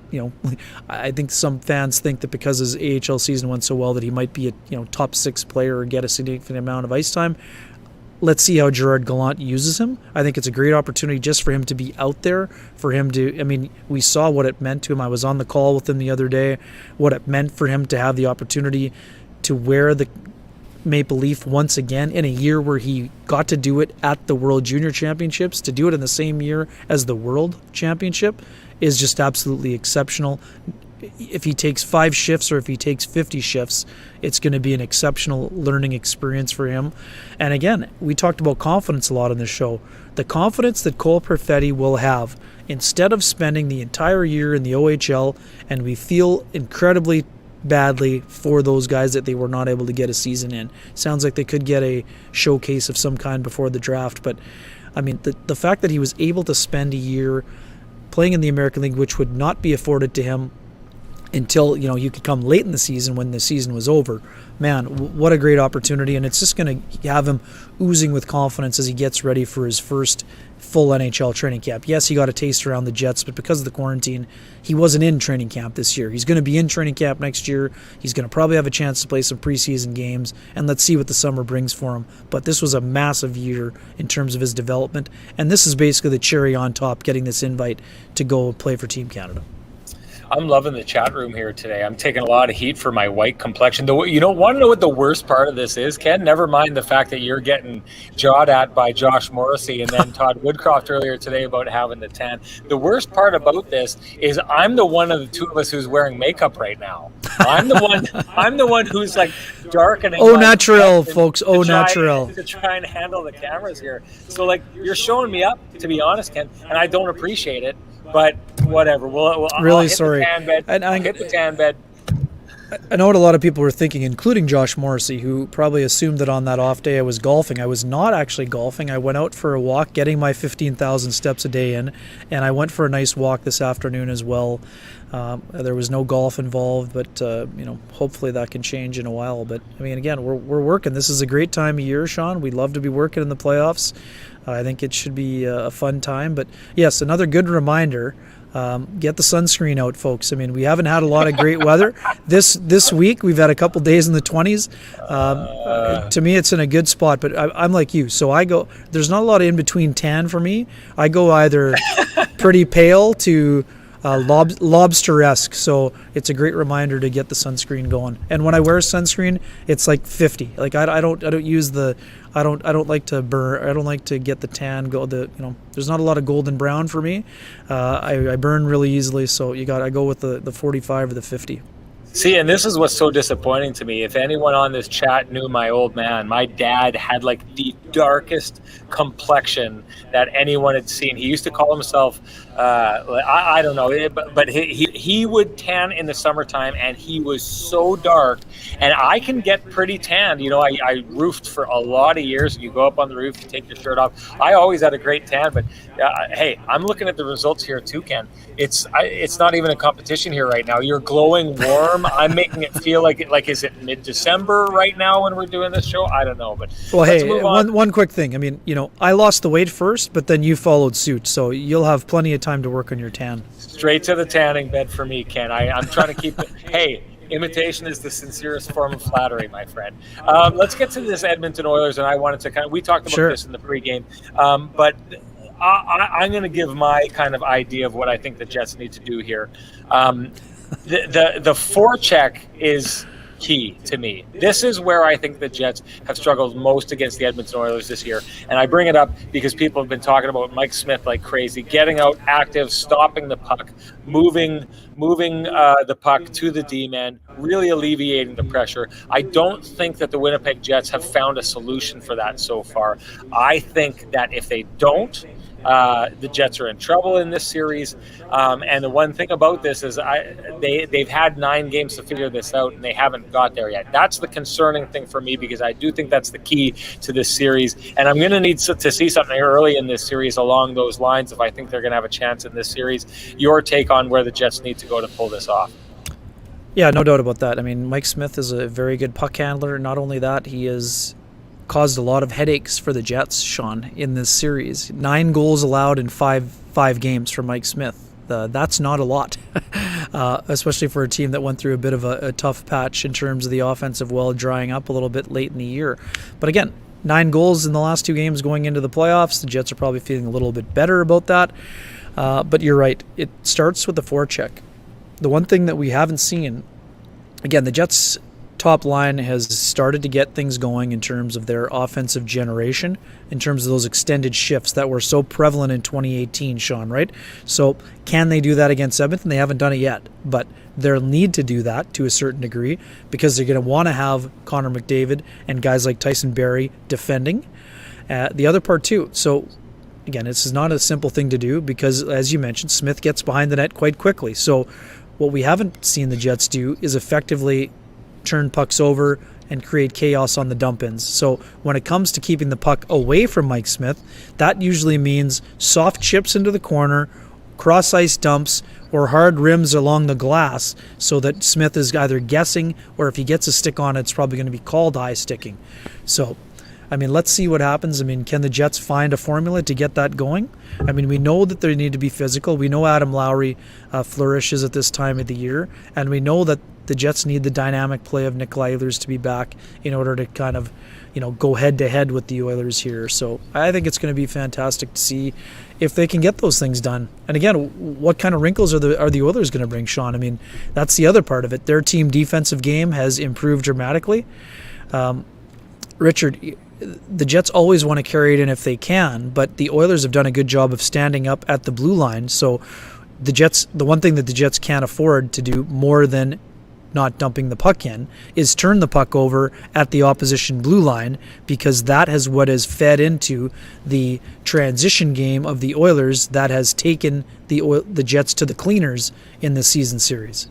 I think some fans think that because his AHL season went so well that he might be a top 6 player or get a significant amount of ice time. Let's see how Gerard Gallant uses him. I think it's a great opportunity just for him to be out there, for him to, we saw what it meant to him. I was on the call with him the other day, what it meant for him to have the opportunity to wear the Maple Leaf once again in a year where he got to do it at the World Junior Championships. To do it in the same year as the World Championship is just absolutely exceptional. If he takes 5 shifts or if he takes 50 shifts, it's going to be an exceptional learning experience for him. And again, we talked about confidence a lot on this show. The confidence that Cole Perfetti will have instead of spending the entire year in the OHL, and we feel incredibly badly for those guys that they were not able to get a season in. Sounds like they could get a showcase of some kind before the draft, but the fact that he was able to spend a year playing in the American League, which would not be afforded to him until, you could come late in the season when the season was over. man, what a great opportunity. And it's just going to have him oozing with confidence as he gets ready for his first full NHL training camp. Yes, he got a taste around the Jets, but because of the quarantine, he wasn't in training camp this year. He's going to be in training camp next year. He's going to probably have a chance to play some preseason games, and let's see what the summer brings for him. But this was a massive year in terms of his development, and this is basically the cherry on top, getting this invite to go play for Team Canada. I'm loving the chat room here today. I'm taking a lot of heat for my white complexion. Want to know what the worst part of this is, Ken? Never mind the fact that you're getting jawed at by Josh Morrissey and then Todd Woodcroft earlier today about having the tan. The worst part about this is I'm the one of the two of us who's wearing makeup right now. I'm the one who's like darkening. Oh, natural, folks. Oh, natural. To try and handle the cameras here. So like you're showing me up, to be honest, Ken, and I don't appreciate it. But whatever. Really I'll sorry. Hit the tan bed. I know what a lot of people were thinking, including Josh Morrissey, who probably assumed that on that off day I was golfing. I was not actually golfing. I went out for a walk, getting my 15,000 steps a day in, and I went for a nice walk this afternoon as well. There was no golf involved, but hopefully that can change in a while. But I mean, again, we're working. This is a great time of year, Sean. We'd love to be working in the playoffs. I think it should be a fun time. But yes, another good reminder. Get the sunscreen out, folks. I mean, we haven't had a lot of great weather this week. We've had a couple days in the 20s. To me, it's in a good spot, but I'm like you. So there's not a lot of in between tan for me. I go either pretty pale to lobster-esque. So it's a great reminder to get the sunscreen going. And when I wear sunscreen, it's like 50. Like I don't like to burn. I don't like to get the tan. There's not a lot of golden brown for me. I burn really easily, so I go with the 45 or the 50. See, and this is what's so disappointing to me. If anyone on this chat knew my old man, my dad had like the darkest complexion that anyone had seen. He used to call himself, I don't know, but he would tan in the summertime, and he was so dark. And I can get pretty tanned. I roofed for a lot of years. You go up on the roof, you take your shirt off. I always had a great tan, but hey, I'm looking at the results here too, Ken. It's not even a competition here right now. You're glowing warm. I'm making it feel like is it mid-December right now when we're doing this show? I don't know, but well, hey, one quick thing. I mean, I lost the weight first, but then you followed suit, so you'll have plenty of time to work on your tan. Straight to the tanning bed for me, Ken. I'm trying to keep it. Hey, imitation is the sincerest form of flattery, my friend. Let's get to this Edmonton Oilers, and I wanted to we talked about this in the pregame, but I'm going to give my kind of idea of what I think the Jets need to do here. The forecheck is key to me. This is where I think the Jets have struggled most against the Edmonton Oilers this year. And I bring it up because people have been talking about Mike Smith like crazy, getting out active, stopping the puck, moving the puck to the D-man, really alleviating the pressure. I don't think that the Winnipeg Jets have found a solution for that so far. I think that if they don't, the Jets are in trouble in this series. And the one thing about this is they've had 9 games to figure this out, and they haven't got there yet. That's the concerning thing for me, because I do think that's the key to this series. And I'm going to need to see something early in this series along those lines if I think they're going to have a chance in this series. Your take on where the Jets need to go to pull this off? Yeah, no doubt about that. I mean, Mike Smith is a very good puck handler. Not only that, he has caused a lot of headaches for the Jets, Sean, in this series. 9 goals allowed in five games for Mike Smith. That's not a lot, especially for a team that went through a bit of a tough patch in terms of the offensive well drying up a little bit late in the year. But again, 9 goals in the last 2 games going into the playoffs. The Jets are probably feeling a little bit better about that. But you're right. It starts with the forecheck. The one thing that we haven't seen, again, the Jets' top line has started to get things going in terms of their offensive generation, in terms of those extended shifts that were so prevalent in 2018, Sean, right? So can they do that against Edmonton? They haven't done it yet, but they'll need to do that to a certain degree, because they're going to want to have Connor McDavid and guys like Tyson Barrie defending. The other part too, so again, this is not a simple thing to do, because as you mentioned, Smith gets behind the net quite quickly. So what we haven't seen the Jets do is effectively turn pucks over and create chaos on the dump-ins. So when it comes to keeping the puck away from Mike Smith, that usually means soft chips into the corner, cross ice dumps or hard rims along the glass so that Smith is either guessing, or if he gets a stick on it, it's probably going to be called high sticking. So, I mean, let's see what happens. I mean, can the Jets find a formula to get that going? I mean, we know that they need to be physical. We know Adam Lowry flourishes at this time of the year, and we know that the Jets need the dynamic play of Nick Ehlers to be back in order to kind of, go head-to-head with the Oilers here. So I think it's going to be fantastic to see if they can get those things done. And again, what kind of wrinkles are the Oilers going to bring, Sean? I mean, that's the other part of it. Their team defensive game has improved dramatically. Richard, the Jets always want to carry it in if they can, but the Oilers have done a good job of standing up at the blue line. So the one thing that the Jets can't afford to do more than not dumping the puck in is turn the puck over at the opposition blue line, because that is what has fed into the transition game of the Oilers that has taken the Jets to the cleaners in the season series.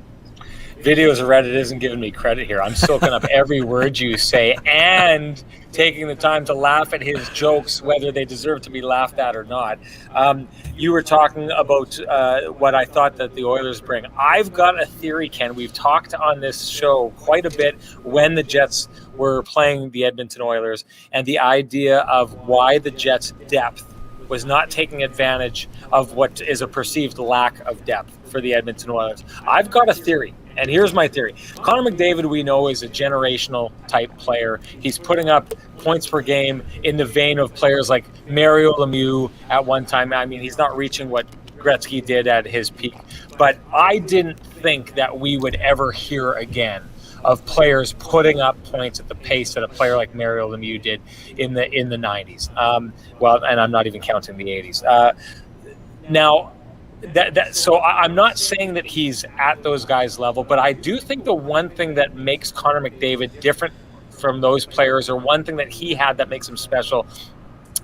Videos of Reddit isn't giving me credit here. I'm soaking up every word you say and taking the time to laugh at his jokes, whether they deserve to be laughed at or not. You were talking about what I thought that the Oilers bring. I've got a theory, Ken. We've talked on this show quite a bit when the Jets were playing the Edmonton Oilers, and the idea of why the Jets' depth was not taking advantage of what is a perceived lack of depth for the Edmonton Oilers. I've got a theory, and here's my theory. Connor McDavid, we know, is a generational type player. He's putting up points per game in the vein of players like Mario Lemieux at one time. I mean, he's not reaching what Gretzky did at his peak, but I didn't think that we would ever hear again of players putting up points at the pace that a player like Mario Lemieux did in the 90s. And I'm not even counting the 80s. So I'm not saying that he's at those guys' level, but I do think the one thing that makes Connor McDavid different from those players, or one thing that he had that makes him special,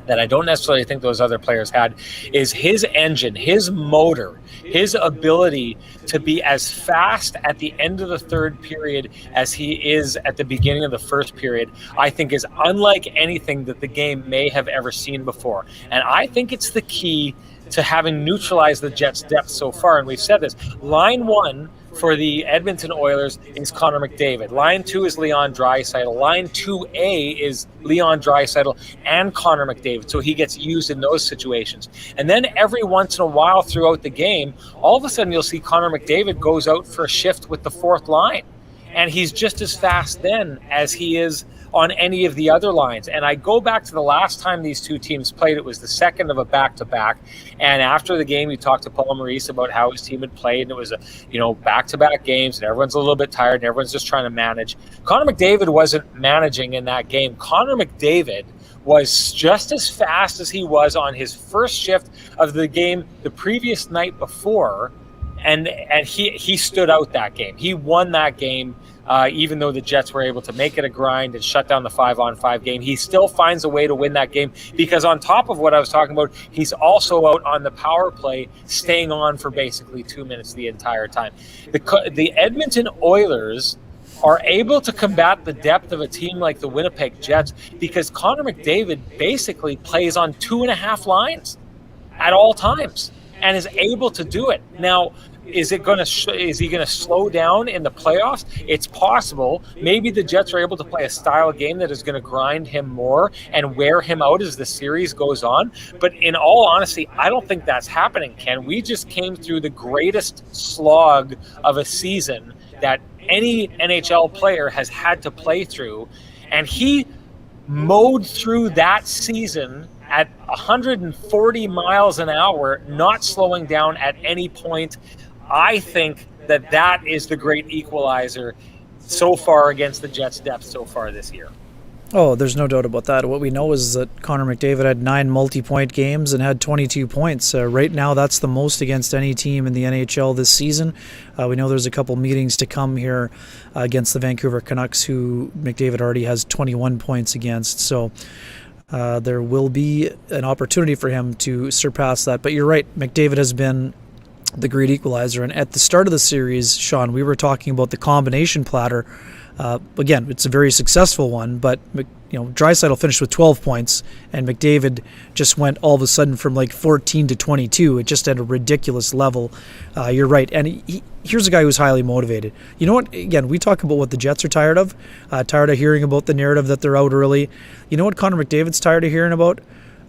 that I don't necessarily think those other players had, is his engine, his motor, his ability to be as fast at the end of the third period as he is at the beginning of the first period, I think is unlike anything that the game may have ever seen before. And I think it's the key to having neutralized the Jets' depth so far. And we've said this. Line one for the Edmonton Oilers is Connor McDavid. Line 2 is Leon Draisaitl. Line 2A is Leon Draisaitl and Connor McDavid, so he gets used in those situations. And then every once in a while throughout the game, all of a sudden you'll see Connor McDavid goes out for a shift with the fourth line. And he's just as fast then as he is on any of the other lines. And I go back to the last time these two teams played. It was the second of a back-to-back. And after the game, you talked to Paul Maurice about how his team had played. And it was back-to-back games, and everyone's a little bit tired, and everyone's just trying to manage. Connor McDavid wasn't managing in that game. Connor McDavid was just as fast as he was on his first shift of the game the previous night before. And he stood out that game. He won that game, even though the Jets were able to make it a grind and shut down the 5-on-5 game. He still finds a way to win that game, because on top of what I was talking about, he's also out on the power play, staying on for basically 2 minutes the entire time. The Edmonton Oilers are able to combat the depth of a team like the Winnipeg Jets because Connor McDavid basically plays on 2.5 lines at all times and is able to do it. Now, is he going to slow down in the playoffs? It's possible. Maybe the Jets are able to play a style game that is going to grind him more and wear him out as the series goes on. But in all honesty, I don't think that's happening, Ken. We just came through the greatest slog of a season that any NHL player has had to play through. And he mowed through that season at 140 miles an hour, not slowing down at any point. I think that is the great equalizer so far against the Jets' depth so far this year. Oh, there's no doubt about that. What we know is that Connor McDavid had 9 multi-point games and had 22 points. Right now, that's the most against any team in the NHL this season. We know there's a couple meetings to come here against the Vancouver Canucks, who McDavid already has 21 points against. So there will be an opportunity for him to surpass that. But you're right, McDavid has been the great equalizer. And at the start of the series, Sean, we were talking about the combination platter Again, it's a very successful one, but Draisaitl finished with 12 points, and McDavid just went all of a sudden from like 14 to 22. It just at a ridiculous level. You're right, and here's a guy who's highly motivated. You know what? Again, we talk about what the Jets are tired of hearing about the narrative that they're out early. You know what Connor McDavid's tired of hearing about?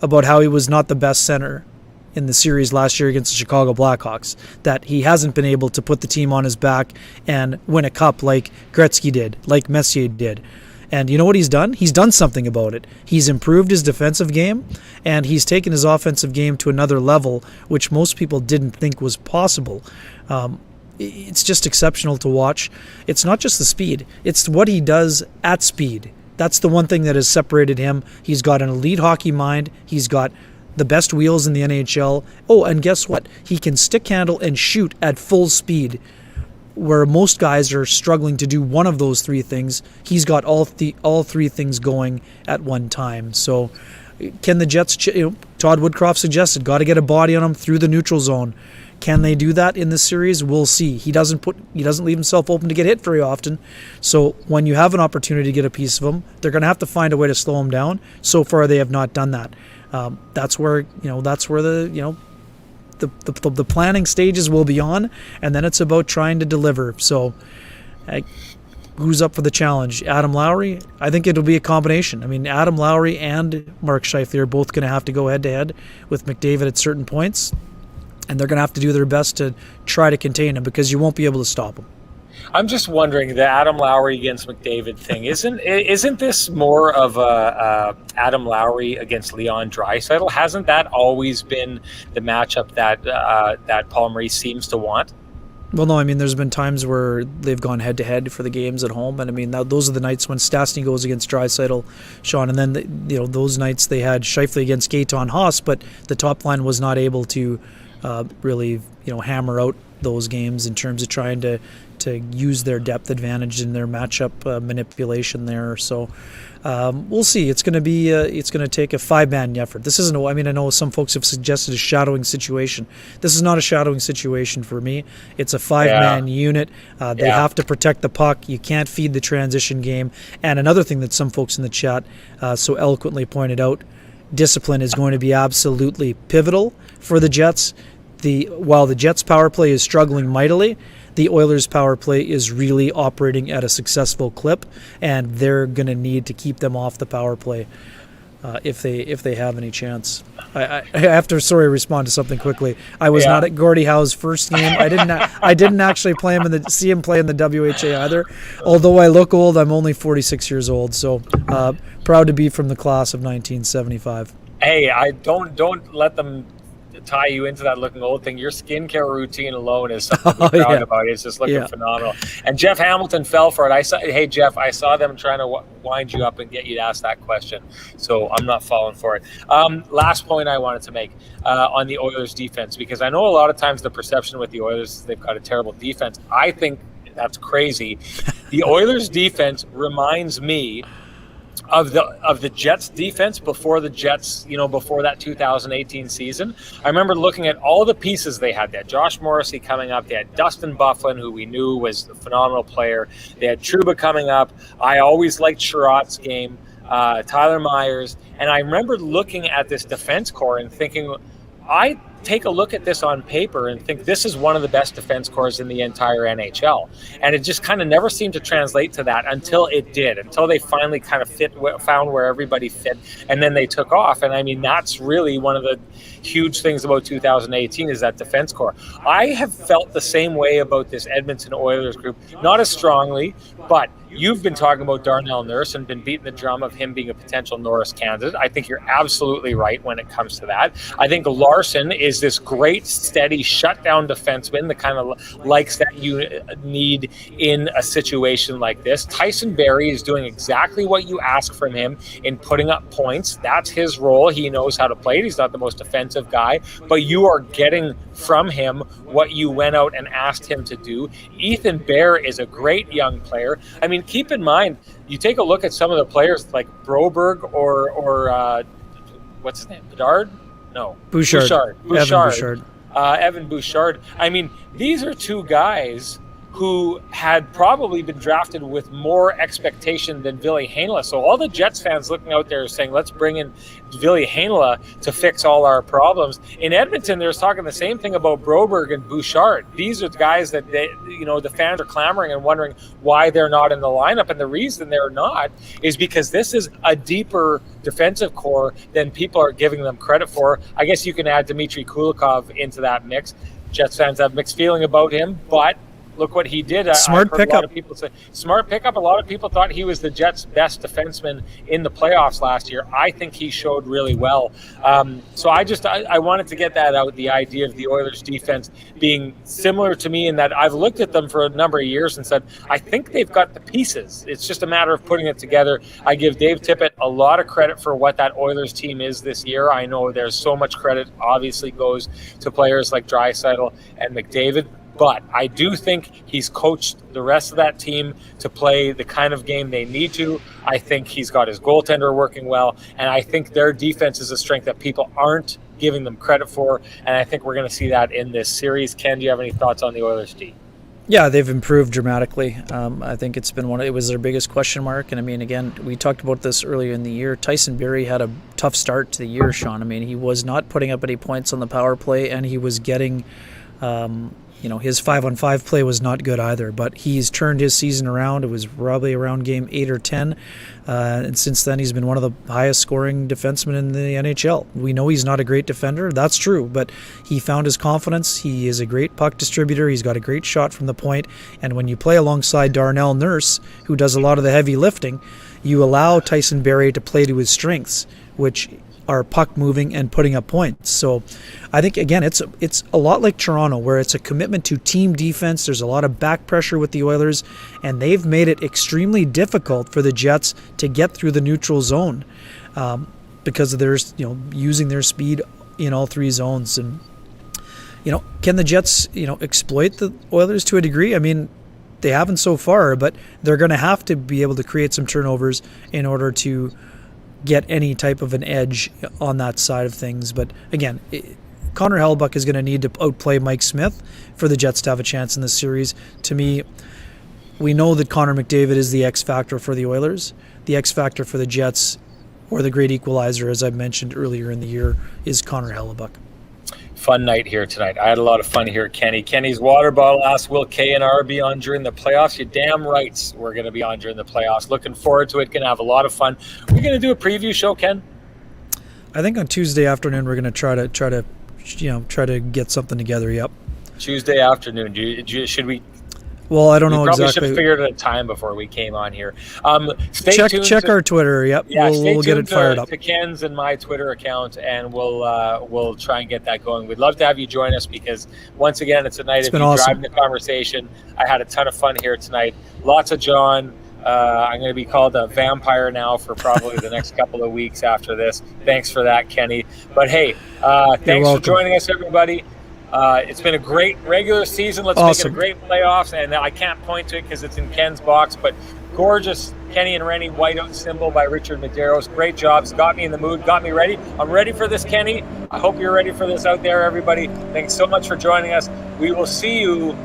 About how he was not the best center in the series last year against the Chicago Blackhawks, that he hasn't been able to put the team on his back and win a cup like Gretzky did, like Messier did. And you know what he's done? He's done something about it. He's improved his defensive game, and he's taken his offensive game to another level, which most people didn't think was possible. It's just exceptional to watch. It's not just the speed. It's what he does at speed. That's the one thing that has separated him. He's got an elite hockey mind. He's got the best wheels in the NHL. Oh, and guess what? He can stick handle and shoot at full speed, where most guys are struggling to do one of those three things. He's got all three things going at one time. So can the Jets, Todd Woodcroft suggested, got to get a body on him through the neutral zone. Can they do that in this series? We'll see. He doesn't leave himself open to get hit very often. So when you have an opportunity to get a piece of him, they're going to have to find a way to slow him down. So far, they have not done that. That's where the planning stages will be on, and then it's about trying to deliver. So who's up for the challenge? Adam Lowry? I think it'll be a combination. I mean, Adam Lowry and Mark Scheifele are both going to have to go head-to-head with McDavid at certain points, and they're going to have to do their best to try to contain him, because you won't be able to stop him. I'm just wondering, the Adam Lowry against McDavid thing, isn't this more of a Adam Lowry against Leon Draisaitl? Hasn't that always been the matchup that Paul Maurice seems to want? Well, no, I mean, there's been times where they've gone head-to-head for the games at home, and I mean, those are the nights when Stastny goes against Draisaitl, Sean, and then those nights they had Scheifele against Gaetan Haas, but the top line was not able to really hammer out those games in terms of trying to use their depth advantage in their matchup manipulation there. So we'll see. It's going to take a 5-man effort. This isn't. I know some folks have suggested a shadowing situation. This is not a shadowing situation for me. It's a 5-man unit. They have to protect the puck. You can't feed the transition game. And another thing that some folks in the chat so eloquently pointed out, discipline is going to be absolutely pivotal for the Jets. While the Jets' power play is struggling mightily, the Oilers' power play is really operating at a successful clip, and they're going to need to keep them off the power play if they have any chance. I have to respond to something quickly. I was not at Gordie Howe's first game. I didn't actually see him play in the WHA either. Although I look old, I'm only 46 years old. So proud to be from the class of 1975. Hey, I don't let them tie you into that looking old thing. Your skincare routine alone is something to be proud about. It's just looking phenomenal. And Jeff Hamilton fell for it. Hey Jeff, I saw them trying to wind you up and get you to ask that question, so I'm not falling for it. Last point I wanted to make on the Oilers defense, because I know a lot of times the perception with the Oilers is they've got a terrible defense. I think that's crazy. The Oilers defense reminds me of the Jets defense before the Jets, before that 2018 season. I remember looking at all the pieces they had. They had Josh Morrissey coming up. They had Dustin Byfuglien, who we knew was a phenomenal player. They had Trouba coming up. I always liked Sherratt's game. Tyler Myers. And I remember looking at this defense core and thinking, I take a look at this on paper and think this is one of the best defense cores in the entire NHL. And it just kind of never seemed to translate to that until it did, until they finally kind of found where everybody fit, and then they took off. And I mean, that's really one of the huge things about 2018 is that defense core. I have felt the same way about this Edmonton Oilers group, not as strongly, but you've been talking about Darnell Nurse and been beating the drum of him being a potential Norris candidate. I think you're absolutely right when it comes to that. I think Larson is this great, steady, shutdown defenseman, the kind of likes that you need in a situation like this. Tyson Barrie is doing exactly what you ask from him in putting up points. That's his role. He knows how to play it. He's not the most offensive guy, but you are getting from him what you went out and asked him to do. Ethan Bear is a great young player. I mean, keep in mind, you take a look at some of the players like Broberg or what's his name? Bedard? No. Bouchard. Evan Bouchard. I mean, these are two guys who had probably been drafted with more expectation than Ville Heinola. So all the Jets fans looking out there saying, let's bring in Ville Heinola to fix all our problems. In Edmonton, they're talking the same thing about Broberg and Bouchard. These are the guys that the fans are clamoring and wondering why they're not in the lineup. And the reason they're not is because this is a deeper defensive core than people are giving them credit for. I guess you can add Dmitry Kulikov into that mix. Jets fans have mixed feeling about him, but look what he did. Smart pickup. A lot of people say smart pickup. A lot of people thought he was the Jets' best defenseman in the playoffs last year. I think he showed really well. So I wanted to get that out, the idea of the Oilers' defense being similar to me in that I've looked at them for a number of years and said, I think they've got the pieces. It's just a matter of putting it together. I give Dave Tippett a lot of credit for what that Oilers team is this year. I know there's so much credit obviously goes to players like Draisaitl and McDavid, but I do think he's coached the rest of that team to play the kind of game they need to. I think he's got his goaltender working well, and I think their defense is a strength that people aren't giving them credit for, and I think we're going to see that in this series. Ken, do you have any thoughts on the Oilers D? Yeah, they've improved dramatically. I think it's been it was their biggest question mark. And I mean, again, we talked about this earlier in the year. Tyson Barrie had a tough start to the year, Sean. I mean, he was not putting up any points on the power play, and he was getting his 5-on-5 play was not good either, but he's turned his season around. It was probably around game 8 or 10. And since then, he's been one of the highest scoring defensemen in the NHL. We know he's not a great defender. That's true, but he found his confidence. He is a great puck distributor. He's got a great shot from the point. And when you play alongside Darnell Nurse, who does a lot of the heavy lifting, you allow Tyson Barrie to play to his strengths, which are puck moving and putting up points. So I think, again, it's a lot like Toronto, where it's a commitment to team defense. There's a lot of back pressure with the Oilers, and they've made it extremely difficult for the Jets to get through the neutral zone because of their using their speed in all three zones. And can the Jets exploit the Oilers to a degree? I mean, they haven't so far, but they're going to have to be able to create some turnovers in order to get any type of an edge on that side of things. But again, Connor Hellebuyck is going to need to outplay Mike Smith for the Jets to have a chance in this series. To me, we know that Connor McDavid is the X factor for the Oilers. The X factor for the Jets, or the great equalizer, as I mentioned earlier in the year, is Connor Hellebuyck. Fun night here tonight. I had a lot of fun here, Kenny. Kenny's water bottle asked, will K and R be on during the playoffs? You're damn right we're going to be on during the playoffs. Looking forward to it. Going to have a lot of fun. We're going to do a preview show, Ken? I think on Tuesday afternoon we're going to try to get something together. Yep. Tuesday afternoon. Should we? Well, I don't know exactly. We probably exactly. should have figured out a time before we came on here. Stay tuned. Check our Twitter. Yep. Yeah, we'll get it fired up. To Ken's and my Twitter account, and we'll try and get that going. We'd love to have you join us because once again, it's a night of you driving the conversation. I had a ton of fun here tonight. Lots of John. I'm going to be called a vampire now for probably the next couple of weeks after this. Thanks for that, Kenny. But hey, thanks for joining us, everybody. It's been a great regular season. Let's make it a great playoffs. And I can't point to it because it's in Ken's box, but gorgeous Kenny and Renny whiteout symbol by Richard Medeiros. Great jobs. Got me in the mood. Got me ready. I'm ready for this, Kenny. I hope you're ready for this out there, everybody. Thanks so much for joining us. We will see you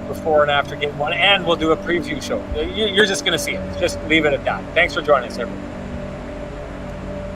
before and after game one, and we'll do a preview show. You're just going to see it. Just leave it at that. Thanks for joining us, everybody.